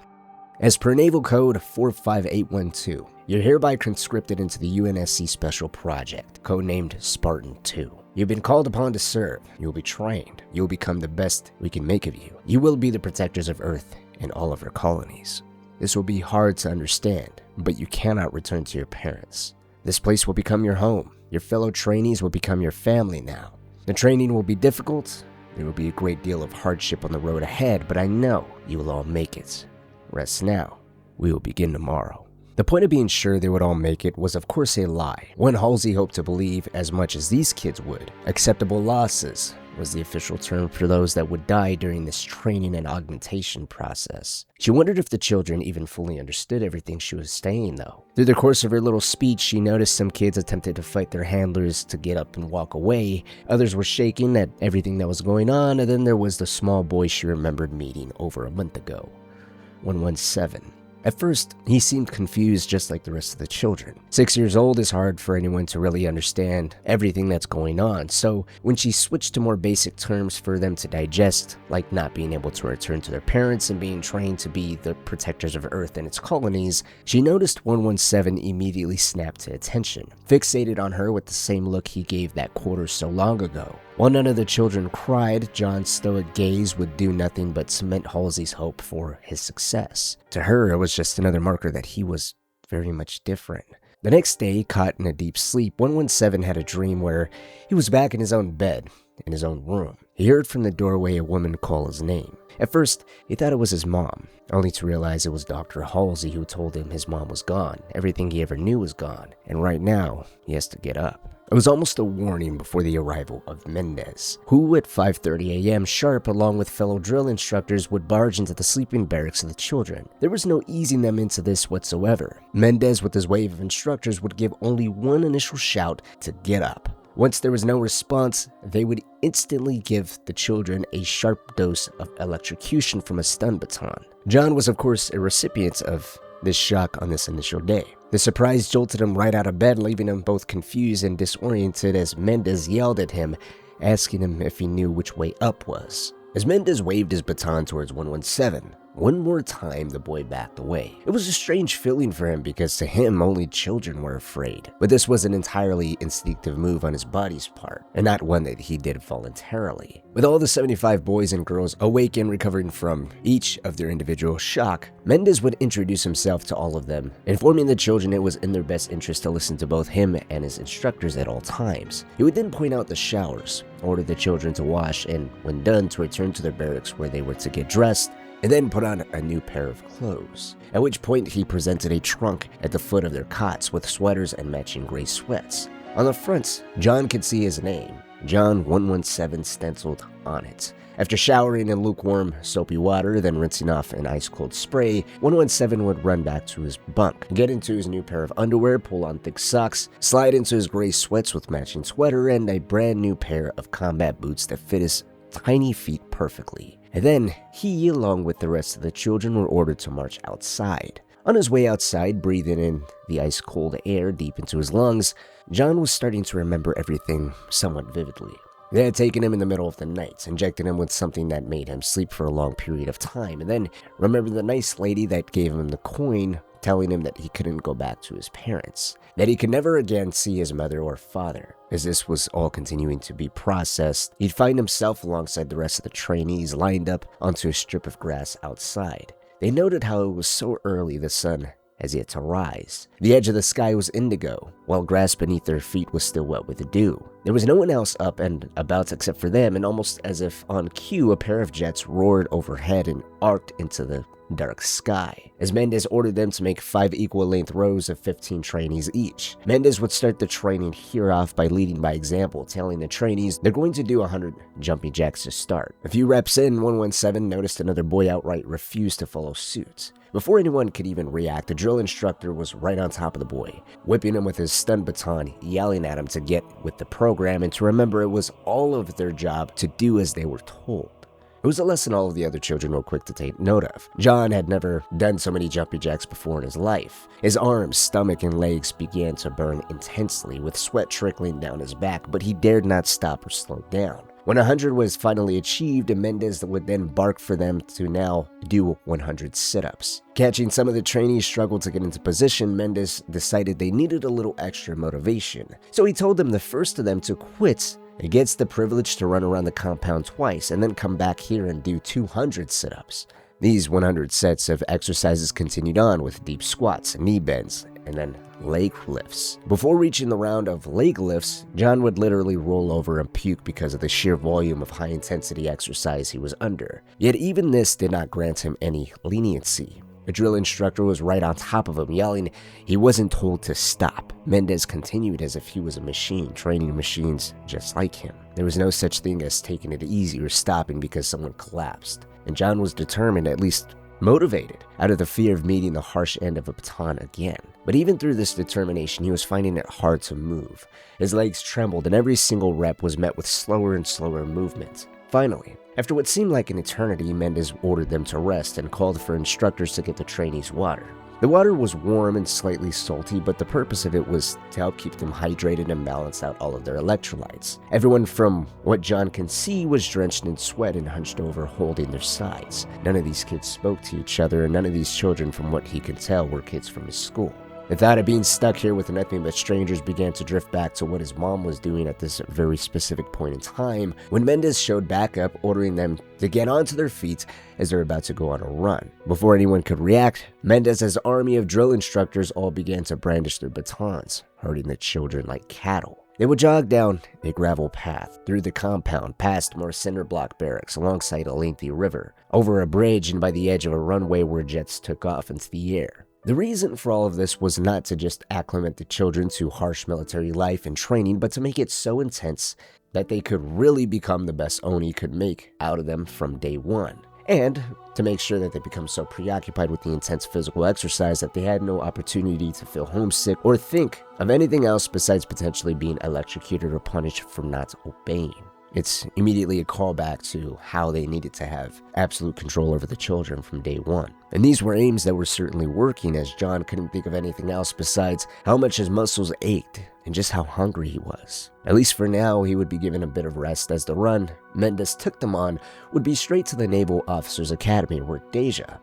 "As per Naval Code 45812, you're hereby conscripted into the UNSC Special Project, codenamed Spartan-II. You've been called upon to serve. You'll be trained. You'll become the best we can make of you. You will be the protectors of Earth and all of her colonies. This will be hard to understand, but you cannot return to your parents. This place will become your home. Your fellow trainees will become your family now. The training will be difficult. There will be a great deal of hardship on the road ahead, but I know you will all make it. Rest now. We will begin tomorrow." The point of being sure they would all make it was of course a lie, one Halsey hoped to believe as much as these kids would. Acceptable losses was the official term for those that would die during this training and augmentation process. She wondered if the children even fully understood everything she was saying though. Through the course of her little speech, she noticed some kids attempted to fight their handlers to get up and walk away. Others were shaking at everything that was going on, and then there was the small boy she remembered meeting over a month ago. 117. At first, he seemed confused just like the rest of the children. 6 years old is hard for anyone to really understand everything that's going on, so when she switched to more basic terms for them to digest, like not being able to return to their parents and being trained to be the protectors of Earth and its colonies, she noticed 117 immediately snapped to attention, fixated on her with the same look he gave that quarter so long ago. While none of the children cried, John's stoic gaze would do nothing but cement Halsey's hope for his success. To her, it was just another marker that he was very much different. The next day, caught in a deep sleep, 117 had a dream where he was back in his own bed, in his own room. He heard from the doorway a woman call his name. At first, he thought it was his mom, only to realize it was Dr. Halsey who told him his mom was gone. Everything he ever knew was gone, and right now, he has to get up. It was almost a warning before the arrival of Mendez, who at 5:30 a.m. sharp, along with fellow drill instructors, would barge into the sleeping barracks of the children. There was no easing them into this whatsoever. Mendez, with his wave of instructors, would give only one initial shout to get up. Once there was no response, they would instantly give the children a sharp dose of electrocution from a stun baton. John was, of course, a recipient of this shock on this initial day. The surprise jolted him right out of bed, leaving him both confused and disoriented as Mendez yelled at him, asking him if he knew which way up was. As Mendez waved his baton towards 117, one more time the boy backed away. It was a strange feeling for him because to him only children were afraid. But this was an entirely instinctive move on his body's part, and not one that he did voluntarily. With all the 75 boys and girls awake and recovering from each of their individual shock, Mendez would introduce himself to all of them, informing the children it was in their best interest to listen to both him and his instructors at all times. He would then point out the showers, order the children to wash, and when done to return to their barracks where they were to get dressed, and then put on a new pair of clothes, at which point he presented a trunk at the foot of their cots with sweaters and matching gray sweats. On the fronts, John could see his name, John 117, stenciled on it. After showering in lukewarm, soapy water, then rinsing off in ice-cold spray, 117 would run back to his bunk, get into his new pair of underwear, pull on thick socks, slide into his gray sweats with matching sweater, and a brand new pair of combat boots that fit his tiny feet perfectly. And then he, along with the rest of the children, were ordered to march outside. On his way outside, breathing in the ice-cold air deep into his lungs, John was starting to remember everything somewhat vividly. They had taken him in the middle of the night, injected him with something that made him sleep for a long period of time, and then remembered the nice lady that gave him the coin, telling him that he couldn't go back to his parents, that he could never again see his mother or father. As this was all continuing to be processed, he'd find himself alongside the rest of the trainees lined up onto a strip of grass outside. They noted how it was so early the sun has yet to rise. The edge of the sky was indigo, while grass beneath their feet was still wet with the dew. There was no one else up and about except for them, and almost as if on cue, a pair of jets roared overhead and arced into the dark sky, as Mendez ordered them to make 5 equal-length rows of 15 trainees each. Mendez would start the training here off by leading by example, telling the trainees they're going to do 100 jumping jacks to start. A few reps in, 117 noticed another boy outright refused to follow suit. Before anyone could even react, the drill instructor was right on top of the boy, whipping him with his stun baton, yelling at him to get with the program and to remember it was all of their job to do as they were told. It was a lesson all of the other children were quick to take note of. John had never done so many jumping jacks before in his life. His arms, stomach, and legs began to burn intensely, with sweat trickling down his back, but he dared not stop or slow down. When 100 was finally achieved, Mendez would then bark for them to now do 100 sit-ups. Catching some of the trainees struggled to get into position, Mendez decided they needed a little extra motivation. So he told them the first of them to quit and gets the privilege to run around the compound twice and then come back here and do 200 sit-ups. These 100 sets of exercises continued on with deep squats, knee bends, and then leg lifts. Before reaching the round of leg lifts, John would literally roll over and puke because of the sheer volume of high-intensity exercise he was under. Yet even this did not grant him any leniency. The drill instructor was right on top of him, yelling he wasn't told to stop. Mendez continued as if he was a machine, training machines just like him. There was no such thing as taking it easy or stopping because someone collapsed. And John was determined, at least motivated, out of the fear of meeting the harsh end of a baton again. But even through this determination, he was finding it hard to move. His legs trembled, and every single rep was met with slower and slower movement. Finally, after what seemed like an eternity, Mendez ordered them to rest and called for instructors to get the trainees water. The water was warm and slightly salty, but the purpose of it was to help keep them hydrated and balance out all of their electrolytes. Everyone, from what John can see, was drenched in sweat and hunched over, holding their sides. None of these kids spoke to each other, and none of these children, from what he could tell, were kids from his school. The thought of being stuck here with nothing but strangers began to drift back to what his mom was doing at this very specific point in time when Mendez showed back up, ordering them to get onto their feet as they're about to go on a run. Before anyone could react, Mendez's army of drill instructors all began to brandish their batons, herding the children like cattle. They would jog down a gravel path, through the compound, past more cinder block barracks, alongside a lengthy river, over a bridge, and by the edge of a runway where jets took off into the air. The reason for all of this was not to just acclimate the children to harsh military life and training, but to make it so intense that they could really become the best Oni could make out of them from day one. And to make sure that they become so preoccupied with the intense physical exercise that they had no opportunity to feel homesick or think of anything else besides potentially being electrocuted or punished for not obeying. It's immediately a callback to how they needed to have absolute control over the children from day one. And these were aims that were certainly working, as John couldn't think of anything else besides how much his muscles ached and just how hungry he was. At least for now, he would be given a bit of rest, as the run Mendez took them on would be straight to the Naval Officers Academy, where Deja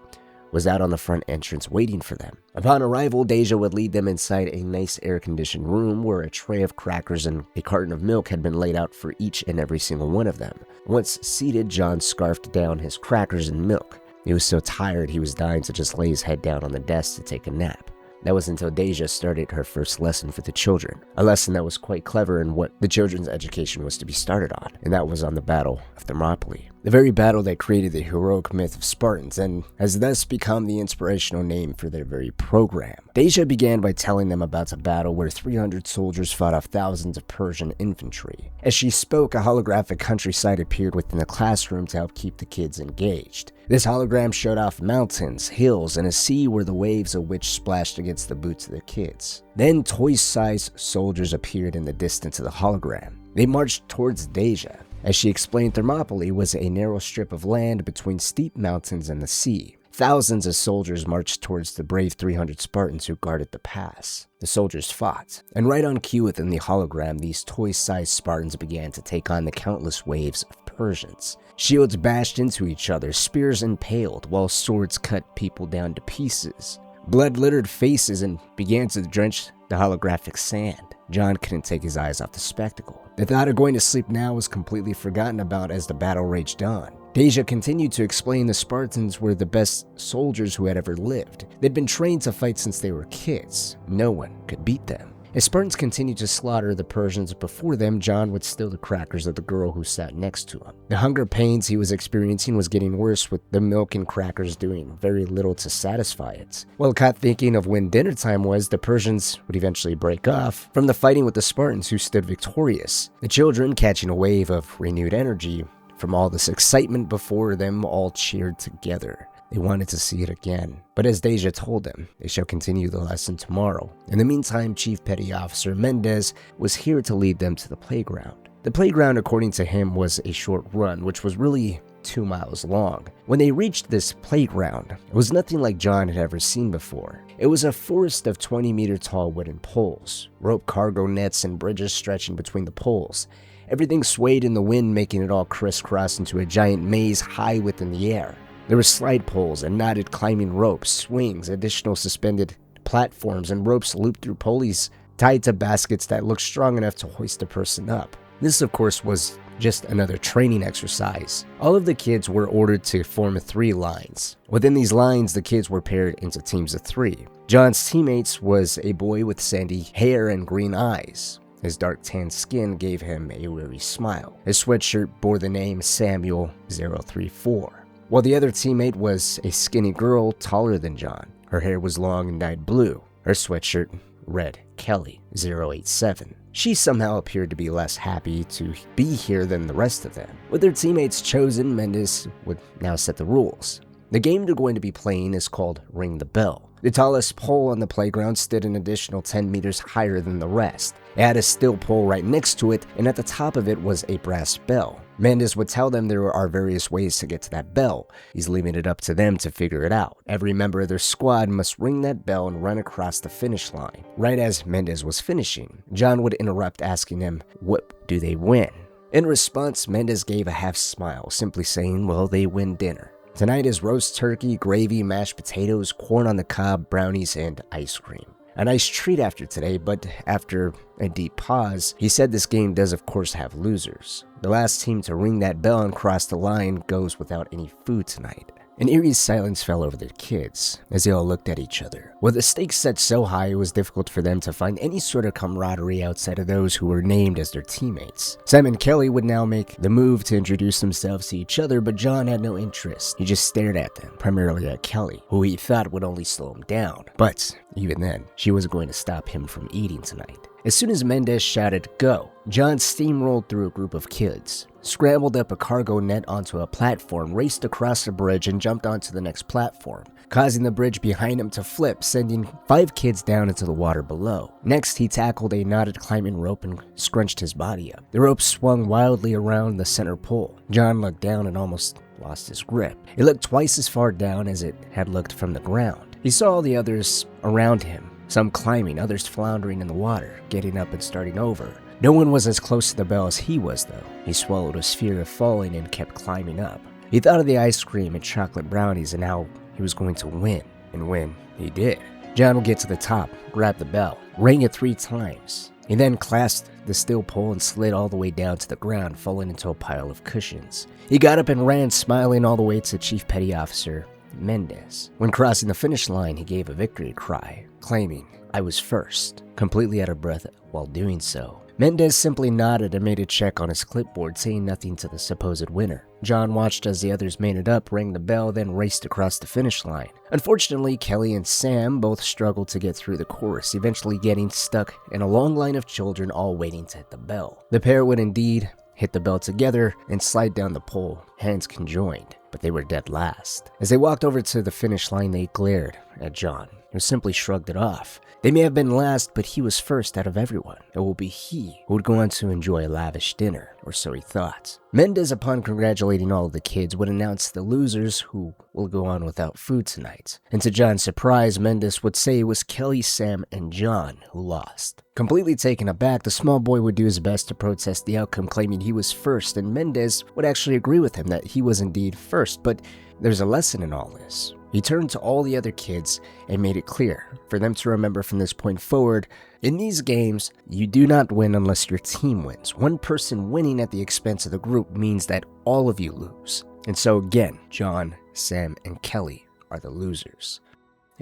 was out on the front entrance waiting for them. Upon arrival, Deja would lead them inside a nice air-conditioned room where a tray of crackers and a carton of milk had been laid out for each and every single one of them. Once seated, John scarfed down his crackers and milk. He was so tired he was dying to just lay his head down on the desk to take a nap. That was until Deja started her first lesson for the children, a lesson that was quite clever in what the children's education was to be started on, and that was on the Battle of Thermopylae. The very battle that created the heroic myth of Spartans and has thus become the inspirational name for their very program. Deja began by telling them about a battle where 300 soldiers fought off thousands of Persian infantry. As she spoke, a holographic countryside appeared within the classroom to help keep the kids engaged. This hologram showed off mountains, hills, and a sea where the waves of which splashed against the boots of the kids. Then toy-sized soldiers appeared in the distance of the hologram. They marched towards Deja. As she explained, Thermopylae was a narrow strip of land between steep mountains and the sea. Thousands of soldiers marched towards the brave 300 Spartans who guarded the pass. The soldiers fought, and right on cue within the hologram, these toy-sized Spartans began to take on the countless waves of Persians. Shields bashed into each other, spears impaled, while swords cut people down to pieces. Blood littered faces and began to drench the holographic sand. John couldn't take his eyes off the spectacle. The thought of going to sleep now was completely forgotten about as the battle raged on. Deja continued to explain the Spartans were the best soldiers who had ever lived. They'd been trained to fight since they were kids. No one could beat them. As Spartans continued to slaughter the Persians before them, John would steal the crackers of the girl who sat next to him. The hunger pains he was experiencing was getting worse, with the milk and crackers doing very little to satisfy it. While caught thinking of when dinner time was, the Persians would eventually break off from the fighting with the Spartans, who stood victorious. The children, catching a wave of renewed energy from all this excitement before them, all cheered together. They wanted to see it again. But as Deja told them, they shall continue the lesson tomorrow. In the meantime, Chief Petty Officer Mendez was here to lead them to the playground. The playground, according to him, was a short run, which was really 2 miles long. When they reached this playground, it was nothing like John had ever seen before. It was a forest of 20-meter-tall wooden poles, rope cargo nets and bridges stretching between the poles. Everything swayed in the wind, making it all crisscross into a giant maze high within the air. There were slide poles and knotted climbing ropes, swings, additional suspended platforms, and ropes looped through pulleys tied to baskets that looked strong enough to hoist a person up. This, of course, was just another training exercise. All of the kids were ordered to form 3 lines. Within these lines, the kids were paired into teams of 3. John's teammates was a boy with sandy hair and green eyes. His dark tan skin gave him a weary smile. His sweatshirt bore the name Samuel 034. While the other teammate was a skinny girl taller than John. Her hair was long and dyed blue. Her sweatshirt read Kelly 087. She somehow appeared to be less happy to be here than the rest of them. With their teammates chosen, Mendez would now set the rules. The game they're going to be playing is called Ring the Bell. The tallest pole on the playground stood an additional 10 meters higher than the rest. It had a steel pole right next to it, and at the top of it was a brass bell. Mendez would tell them there are various ways to get to that bell. He's leaving it up to them to figure it out. Every member of their squad must ring that bell and run across the finish line. Right as Mendez was finishing, John would interrupt, asking him, "What do they win?" In response, Mendez gave a half smile, simply saying, "Well, they win dinner. Tonight is roast turkey, gravy, mashed potatoes, corn on the cob, brownies, and ice cream. A nice treat after today," but after a deep pause, he said this game does of course have losers. The last team to ring that bell and cross the line goes without any food tonight. An eerie silence fell over the kids as they all looked at each other. With the stakes set so high, it was difficult for them to find any sort of camaraderie outside of those who were named as their teammates. Sam and Kelly would now make the move to introduce themselves to each other, but John had no interest. He just stared at them, primarily at Kelly, who he thought would only slow him down. But even then, she wasn't going to stop him from eating tonight. As soon as Mendez shouted, "Go!" John steamrolled through a group of kids, scrambled up a cargo net onto a platform, raced across the bridge, and jumped onto the next platform, causing the bridge behind him to flip, sending 5 kids down into the water below. Next, he tackled a knotted climbing rope and scrunched his body up. The rope swung wildly around the center pole. John looked down and almost lost his grip. It looked twice as far down as it had looked from the ground. He saw all the others around him, some climbing, others floundering in the water, getting up and starting over. No one was as close to the bell as he was, though. He swallowed his fear of falling and kept climbing up. He thought of the ice cream and chocolate brownies and how he was going to win. And when he did, John would get to the top, grab the bell, ring it 3 times. He then clasped the steel pole and slid all the way down to the ground, falling into a pile of cushions. He got up and ran, smiling all the way to Chief Petty Officer Mendez. When crossing the finish line, he gave a victory cry, claiming, "I was first," completely out of breath while doing so. Mendez simply nodded and made a check on his clipboard, saying nothing to the supposed winner. John watched as the others made it up, rang the bell, then raced across the finish line. Unfortunately, Kelly and Sam both struggled to get through the course, eventually getting stuck in a long line of children all waiting to hit the bell. The pair would indeed hit the bell together and slide down the pole, hands conjoined, but they were dead last. As they walked over to the finish line, they glared at John, who simply shrugged it off. They may have been last, but he was first out of everyone. It will be he who would go on to enjoy a lavish dinner, or so he thought. Mendez, upon congratulating all of the kids, would announce the losers who will go on without food tonight. And to John's surprise, Mendez would say it was Kelly, Sam, and John who lost. Completely taken aback, the small boy would do his best to protest the outcome, claiming he was first, and Mendez would actually agree with him that he was indeed first, but there's a lesson in all this. He turned to all the other kids and made it clear for them to remember from this point forward, in these games, you do not win unless your team wins. One person winning at the expense of the group means that all of you lose. And so again, John, Sam, and Kelly are the losers.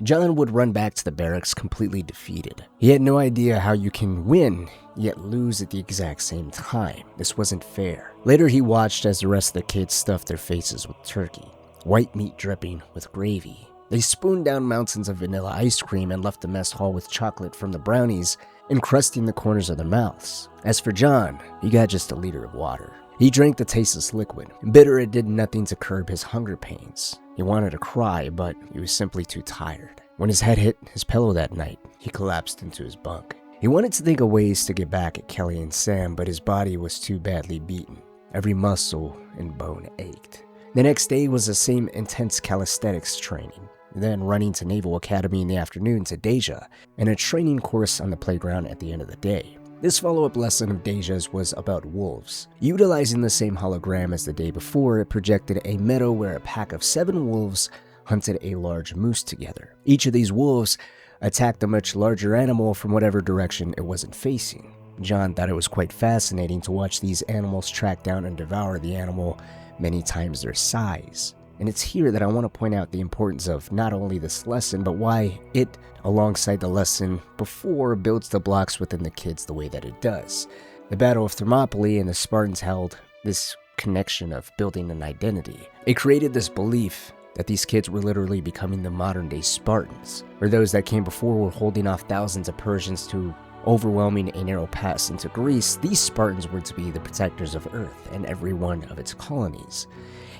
John would run back to the barracks completely defeated. He had no idea how you can win, yet lose at the exact same time. This wasn't fair. Later, he watched as the rest of the kids stuffed their faces with turkey, white meat dripping with gravy. They spooned down mountains of vanilla ice cream and left the mess hall with chocolate from the brownies encrusting the corners of their mouths. As for John, he got just a liter of water. He drank the tasteless liquid. Bitter, it did nothing to curb his hunger pains. He wanted to cry, but he was simply too tired. When his head hit his pillow that night, he collapsed into his bunk. He wanted to think of ways to get back at Kelly and Sam, but his body was too badly beaten. Every muscle and bone ached. The next day was the same intense calisthenics training, then running to Naval Academy in the afternoon to Deja, and a training course on the playground at the end of the day. This follow-up lesson of Deja's was about wolves. Utilizing the same hologram as the day before, it projected a meadow where a pack of 7 wolves hunted a large moose together. Each of these wolves attacked a much larger animal from whatever direction it wasn't facing. John thought it was quite fascinating to watch these animals track down and devour the animal many times their size. And it's here that I want to point out the importance of not only this lesson, but why it, alongside the lesson before, builds the blocks within the kids the way that it does. The Battle of Thermopylae and the Spartans held this connection of building an identity. It created this belief that these kids were literally becoming the modern-day Spartans, where those that came before were holding off thousands of Persians to overwhelming a narrow pass into Greece. These Spartans were to be the protectors of Earth and every one of its colonies.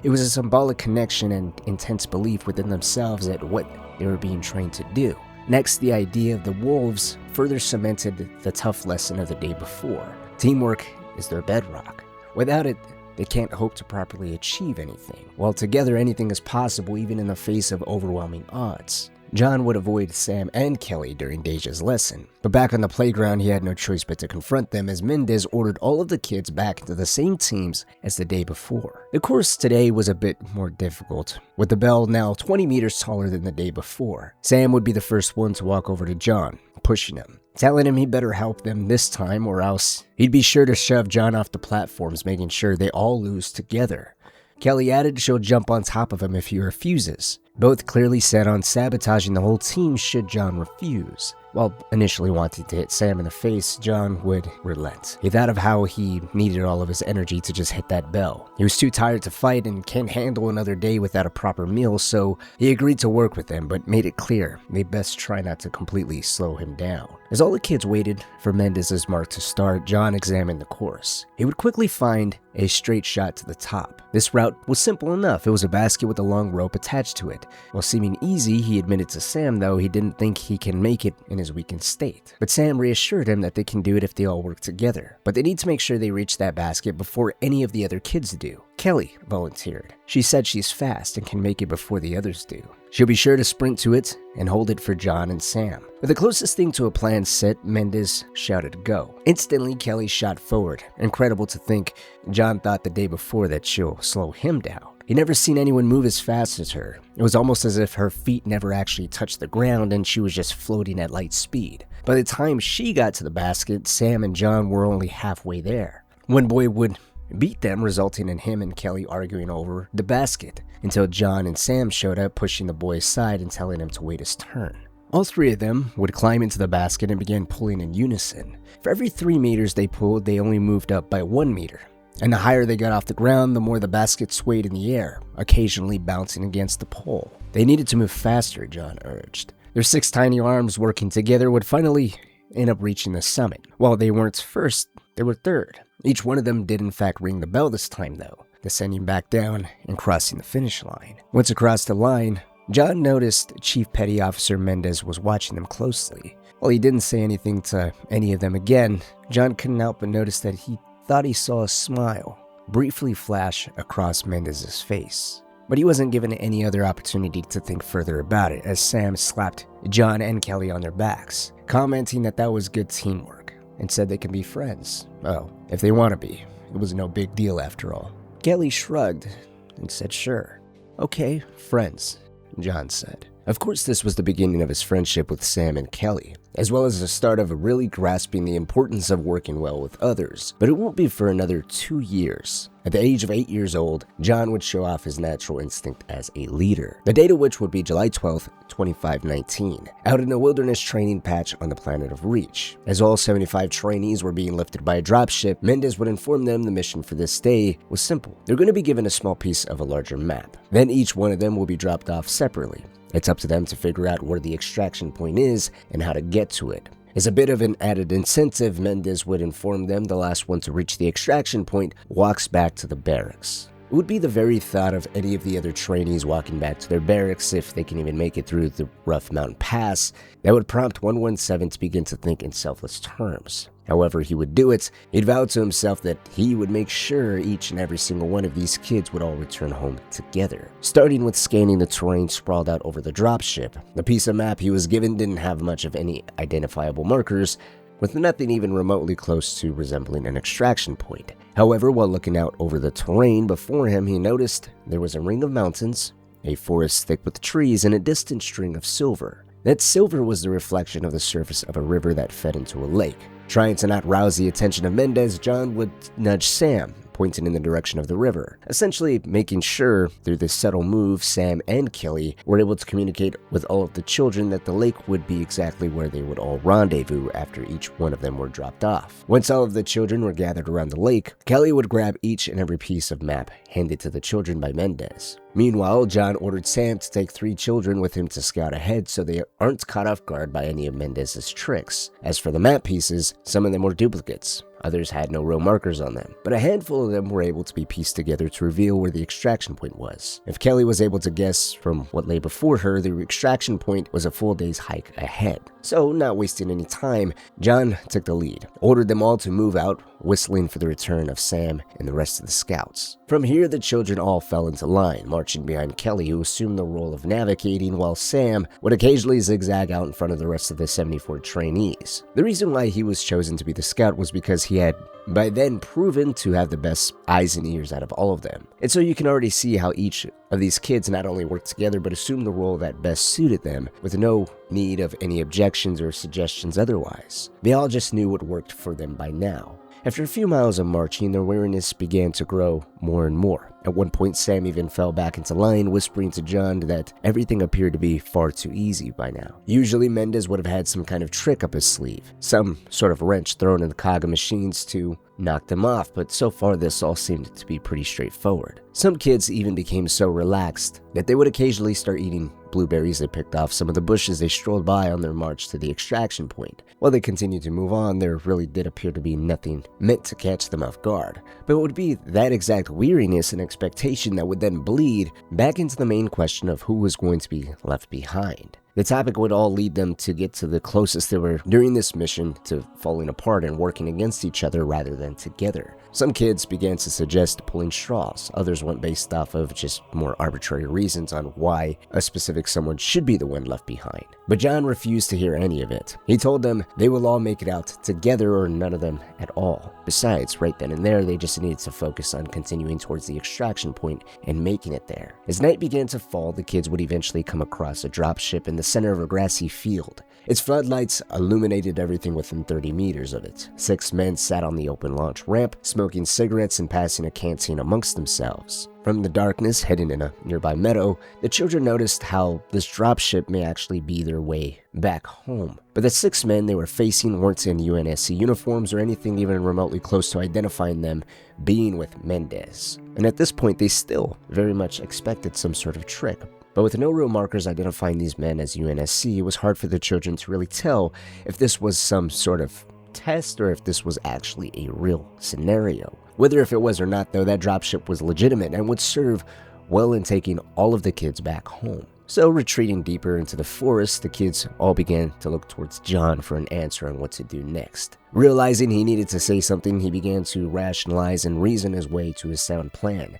It was a symbolic connection and intense belief within themselves at what they were being trained to do. Next, the idea of the wolves further cemented the tough lesson of the day before. Teamwork is their bedrock. Without it, they can't hope to properly achieve anything. While together, anything is possible even in the face of overwhelming odds. John would avoid Sam and Kelly during Deja's lesson, but back on the playground he had no choice but to confront them as Mendez ordered all of the kids back into the same teams as the day before. The course today was a bit more difficult, with the bell now 20 meters taller than the day before. Sam would be the first one to walk over to John, pushing him, telling him he better help them this time or else he'd be sure to shove John off the platforms, making sure they all lose together. Kelly added she'll jump on top of him if he refuses. Both clearly set on sabotaging the whole team should John refuse. While initially wanting to hit Sam in the face, John would relent. He thought of how he needed all of his energy to just hit that bell. He was too tired to fight and can't handle another day without a proper meal, so he agreed to work with them, but made it clear they best try not to completely slow him down. As all the kids waited for Mendez's mark to start, John examined the course. He would quickly find a straight shot to the top. This route was simple enough. It was a basket with a long rope attached to it. While seeming easy, he admitted to Sam, though, he didn't think he can make it in his weakened state. But Sam reassured him that they can do it if they all work together. But they need to make sure they reach that basket before any of the other kids do. Kelly volunteered. She said she's fast and can make it before the others do. She'll be sure to sprint to it and hold it for John and Sam. With the closest thing to a plan set, Mendez shouted go. Instantly, Kelly shot forward. Incredible to think John thought the day before that she'll slow him down. He'd never seen anyone move as fast as her. It was almost as if her feet never actually touched the ground and she was just floating at light speed. By the time she got to the basket, Sam and John were only halfway there. One boy would beat them, resulting in him and Kelly arguing over the basket, until John and Sam showed up, pushing the boy aside and telling him to wait his turn. All three of them would climb into the basket and began pulling in unison. For every 3 meters they pulled, they only moved up by 1 meter. And the higher they got off the ground, the more the basket swayed in the air, occasionally bouncing against the pole. They needed to move faster, John urged. Their 6 tiny arms working together would finally end up reaching the summit. While they weren't first, they were third. Each one of them did in fact ring the bell this time though, descending back down and crossing the finish line. Once across the line, John noticed Chief Petty Officer Mendez was watching them closely. While he didn't say anything to any of them again, John couldn't help but notice that he thought he saw a smile briefly flash across Mendez's face. But he wasn't given any other opportunity to think further about it as Sam slapped John and Kelly on their backs, commenting that that was good teamwork, and said they can be friends. Oh, if they want to be. It was no big deal after all. Kelly shrugged and said sure. Okay, friends, John said. Of course, this was the beginning of his friendship with Sam and Kelly, as well as the start of really grasping the importance of working well with others. But it won't be for another 2 years. At the age of 8 years old, John would show off his natural instinct as a leader, the date of which would be July 12th, 2519, out in a wilderness training patch on the planet of Reach. As all 75 trainees were being lifted by a dropship, Mendez would inform them the mission for this day was simple. They're going to be given a small piece of a larger map. Then each one of them will be dropped off separately. It's up to them to figure out where the extraction point is and how to get to it. As a bit of an added incentive, Mendez would inform them the last one to reach the extraction point walks back to the barracks. It would be the very thought of any of the other trainees walking back to their barracks, if they can even make it through the rough mountain pass, that would prompt 117 to begin to think in selfless terms. However he would do it, he'd vowed to himself that he would make sure each and every single one of these kids would all return home together. Starting with scanning the terrain sprawled out over the dropship, the piece of map he was given didn't have much of any identifiable markers, with nothing even remotely close to resembling an extraction point. However, while looking out over the terrain before him, he noticed there was a ring of mountains, a forest thick with trees, and a distant string of silver. That silver was the reflection of the surface of a river that fed into a lake. Trying to not rouse the attention of Mendez, John would nudge Sam, pointing in the direction of the river, essentially making sure through this subtle move Sam and Kelly were able to communicate with all of the children that the lake would be exactly where they would all rendezvous after each one of them were dropped off. Once all of the children were gathered around the lake, Kelly would grab each and every piece of map handed to the children by Mendez. Meanwhile, John ordered Sam to take 3 children with him to scout ahead so they aren't caught off guard by any of Mendez's tricks. As for the map pieces, some of them were duplicates. Others had no real markers on them, but a handful of them were able to be pieced together to reveal where the extraction point was. If Kelly was able to guess from what lay before her, the extraction point was a full day's hike ahead. So, not wasting any time, John took the lead, ordered them all to move out, whistling for the return of Sam and the rest of the scouts. From here, the children all fell into line, marching behind Kelly, who assumed the role of navigating, while Sam would occasionally zigzag out in front of the rest of the 74 trainees. The reason why he was chosen to be the scout was because he had by then proven to have the best eyes and ears out of all of them. And so you can already see how each of these kids not only worked together but assumed the role that best suited them, with no need of any objections or suggestions otherwise. They all just knew what worked for them by now. After a few miles of marching, their weariness began to grow more and more. At one point, Sam even fell back into line, whispering to John that everything appeared to be far too easy by now. Usually, Mendez would have had some kind of trick up his sleeve, some sort of wrench thrown in the cog of machines to knock them off, but so far this all seemed to be pretty straightforward. Some kids even became so relaxed that they would occasionally start eating blueberries they picked off some of the bushes they strolled by on their march to the extraction point. While they continued to move on, there really did appear to be nothing meant to catch them off guard. But it would be that exact weariness and expectation that would then bleed back into the main question of who was going to be left behind. The topic would all lead them to get to the closest they were during this mission to falling apart and working against each other rather than together. Some kids began to suggest pulling straws, others went based off of just more arbitrary reasons on why a specific someone should be the one left behind. But John refused to hear any of it. He told them they will all make it out together or none of them at all. Besides, right then and there, they just needed to focus on continuing towards the extraction point and making it there. As night began to fall, the kids would eventually come across a dropship in the center of a grassy field. Its floodlights illuminated everything within 30 meters of it. 6 men sat on the open launch ramp, smoking cigarettes and passing a canteen amongst themselves. From the darkness, hidden in a nearby meadow, the children noticed how this dropship may actually be their way back home. But the 6 men they were facing weren't in UNSC uniforms or anything even remotely close to identifying them being with Mendez. And at this point, they still very much expected some sort of trick. But with no real markers identifying these men as UNSC, it was hard for the children to really tell if this was some sort of test or if this was actually a real scenario. Whether if it was or not, though, that dropship was legitimate and would serve well in taking all of the kids back home. So, retreating deeper into the forest, the kids all began to look towards John for an answer on what to do next. Realizing he needed to say something, he began to rationalize and reason his way to his sound plan.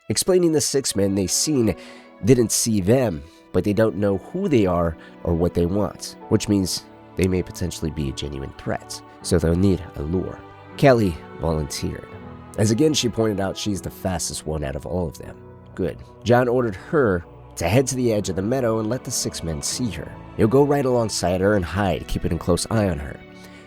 Explaining the 6 men they seen didn't see them, but they don't know who they are or what they want, which means they may potentially be a genuine threat, so they'll need a lure. Kelly volunteered, as again she pointed out she's the fastest one out of all of them. Good. John ordered her to head to the edge of the meadow and let the 6 men see her. He'll go right alongside her and hide, keeping a close eye on her.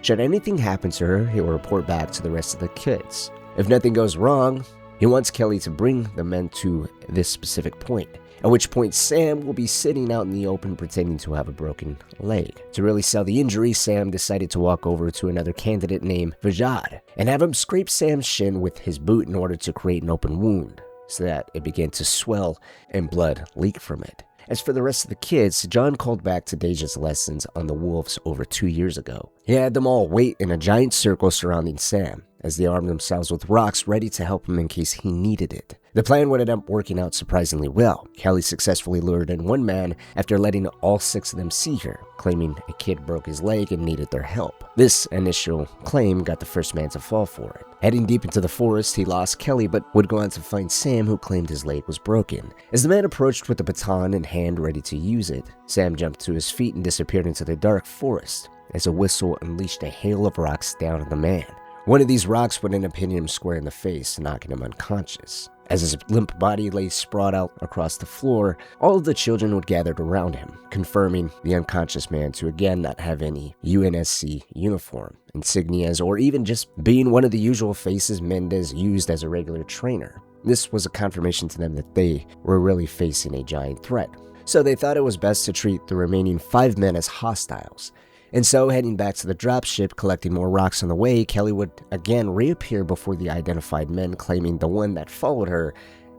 Should anything happen to her, he will report back to the rest of the kids. If nothing goes wrong, he wants Kelly to bring the men to this specific point, at which point Sam will be sitting out in the open pretending to have a broken leg. To really sell the injury, Sam decided to walk over to another candidate named Vajad and have him scrape Sam's shin with his boot in order to create an open wound, so that it began to swell and blood leak from it. As for the rest of the kids, John called back to Deja's lessons on the wolves over 2 years ago. He had them all wait in a giant circle surrounding Sam, as they armed themselves with rocks ready to help him in case he needed it. The plan would end up working out surprisingly well. Kelly successfully lured in one man after letting all 6 of them see her, claiming a kid broke his leg and needed their help. This initial claim got the first man to fall for it. Heading deep into the forest, he lost Kelly but would go on to find Sam, who claimed his leg was broken. As the man approached with the baton in hand ready to use it, Sam jumped to his feet and disappeared into the dark forest, as a whistle unleashed a hail of rocks down on the man. One of these rocks would end up hitting him square in the face, knocking him unconscious. As his limp body lay sprawled out across the floor, all of the children would gather around him, confirming the unconscious man to again not have any UNSC uniform, insignias, or even just being one of the usual faces Mendez used as a regular trainer. This was a confirmation to them that they were really facing a giant threat. So they thought it was best to treat the remaining 5 men as hostiles. And so, heading back to the dropship, collecting more rocks on the way, Kelly would again reappear before the identified men, claiming the one that followed her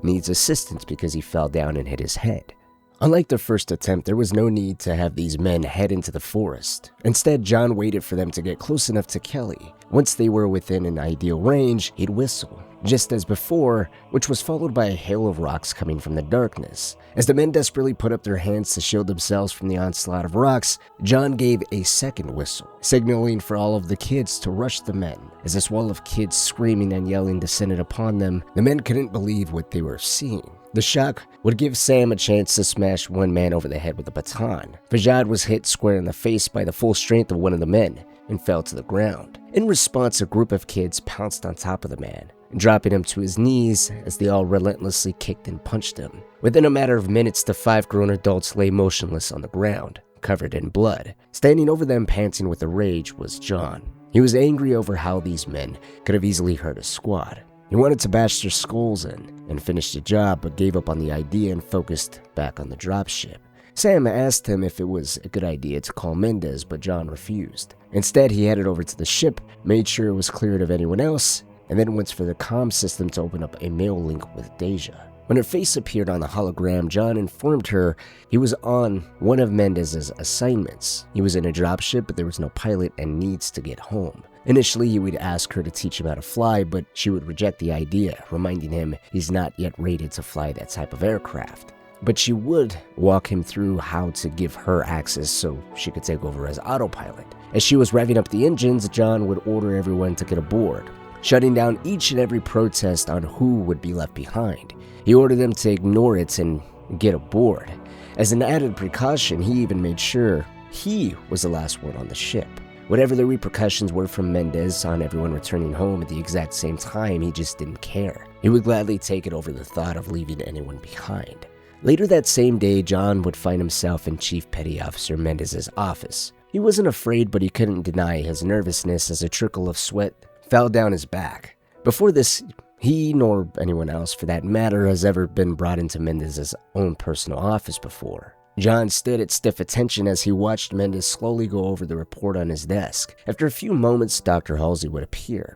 needs assistance because he fell down and hit his head. Unlike the first attempt, there was no need to have these men head into the forest. Instead, John waited for them to get close enough to Kelly. Once they were within an ideal range, he'd whistle, just as before, which was followed by a hail of rocks coming from the darkness. As the men desperately put up their hands to shield themselves from the onslaught of rocks, John gave a second whistle, signaling for all of the kids to rush the men. As this wall of kids screaming and yelling descended upon them, the men couldn't believe what they were seeing. The shock would give Sam a chance to smash one man over the head with a baton. Vajad was hit square in the face by the full strength of one of the men and fell to the ground. In response, a group of kids pounced on top of the man, dropping him to his knees as they all relentlessly kicked and punched him. Within a matter of minutes, the 5 grown adults lay motionless on the ground, covered in blood. Standing over them, panting with rage, was John. He was angry over how these men could have easily hurt a squad. He wanted to bash their skulls in and finish the job, but gave up on the idea and focused back on the dropship. Sam asked him if it was a good idea to call Mendez, but John refused. Instead, he headed over to the ship, made sure it was cleared of anyone else, and then went for the comm system to open up a mail link with Deja. When her face appeared on the hologram, John informed her he was on one of Mendez's assignments. He was in a dropship, but there was no pilot and needs to get home. Initially, he would ask her to teach him how to fly, but she would reject the idea, reminding him he's not yet rated to fly that type of aircraft. But she would walk him through how to give her access so she could take over as autopilot. As she was revving up the engines, John would order everyone to get aboard, shutting down each and every protest on who would be left behind. He ordered them to ignore it and get aboard. As an added precaution, he even made sure he was the last one on the ship. Whatever the repercussions were from Mendez on everyone returning home at the exact same time, he just didn't care. He would gladly take it over the thought of leaving anyone behind. Later that same day, John would find himself in Chief Petty Officer Mendez's office. He wasn't afraid, but he couldn't deny his nervousness as a trickle of sweat fell down his back. Before this, he, nor anyone else for that matter, has ever been brought into Mendez's own personal office before. John stood at stiff attention as he watched Mendez slowly go over the report on his desk. After a few moments, Dr. Halsey would appear,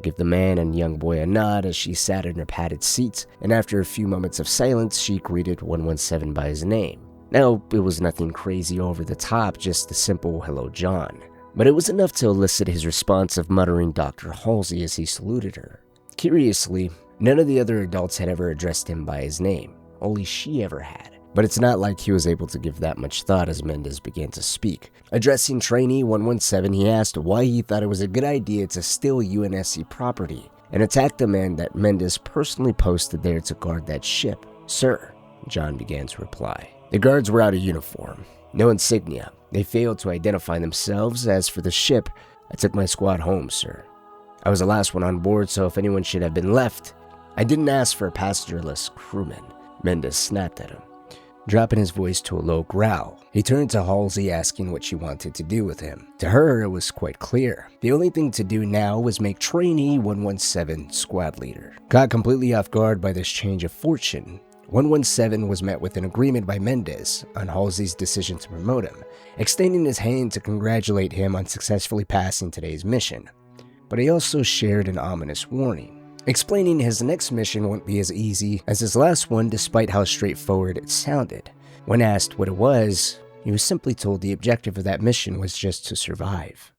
give the man and young boy a nod as she sat in her padded seat, and after a few moments of silence, she greeted 117 by his name. Now, it was nothing crazy over the top, just a simple "Hello, John." But it was enough to elicit his response of muttering Dr. Halsey as he saluted her. Curiously, none of the other adults had ever addressed him by his name, only she ever had. But it's not like he was able to give that much thought as Mendez began to speak. Addressing trainee 117, he asked why he thought it was a good idea to steal UNSC property and attack the man that Mendez personally posted there to guard that ship. "Sir," John began to reply. "The guards were out of uniform, no insignia. They failed to identify themselves. As for the ship, I took my squad home, sir. I was the last one on board, so if anyone should have been left, I didn't ask for a passengerless crewman." Mendez snapped at him. dropping his voice to a low growl. He turned to Halsey, asking what she wanted to do with him. To her, it was quite clear. The only thing to do now was make trainee 117 squad leader. Caught completely off guard by this change of fortune, 117 was met with an agreement by Mendez on Halsey's decision to promote him, extending his hand to congratulate him on successfully passing today's mission. But he also shared an ominous warning, explaining his next mission won't be as easy as his last one despite how straightforward it sounded. When asked what it was, he was simply told the objective of that mission was just to survive.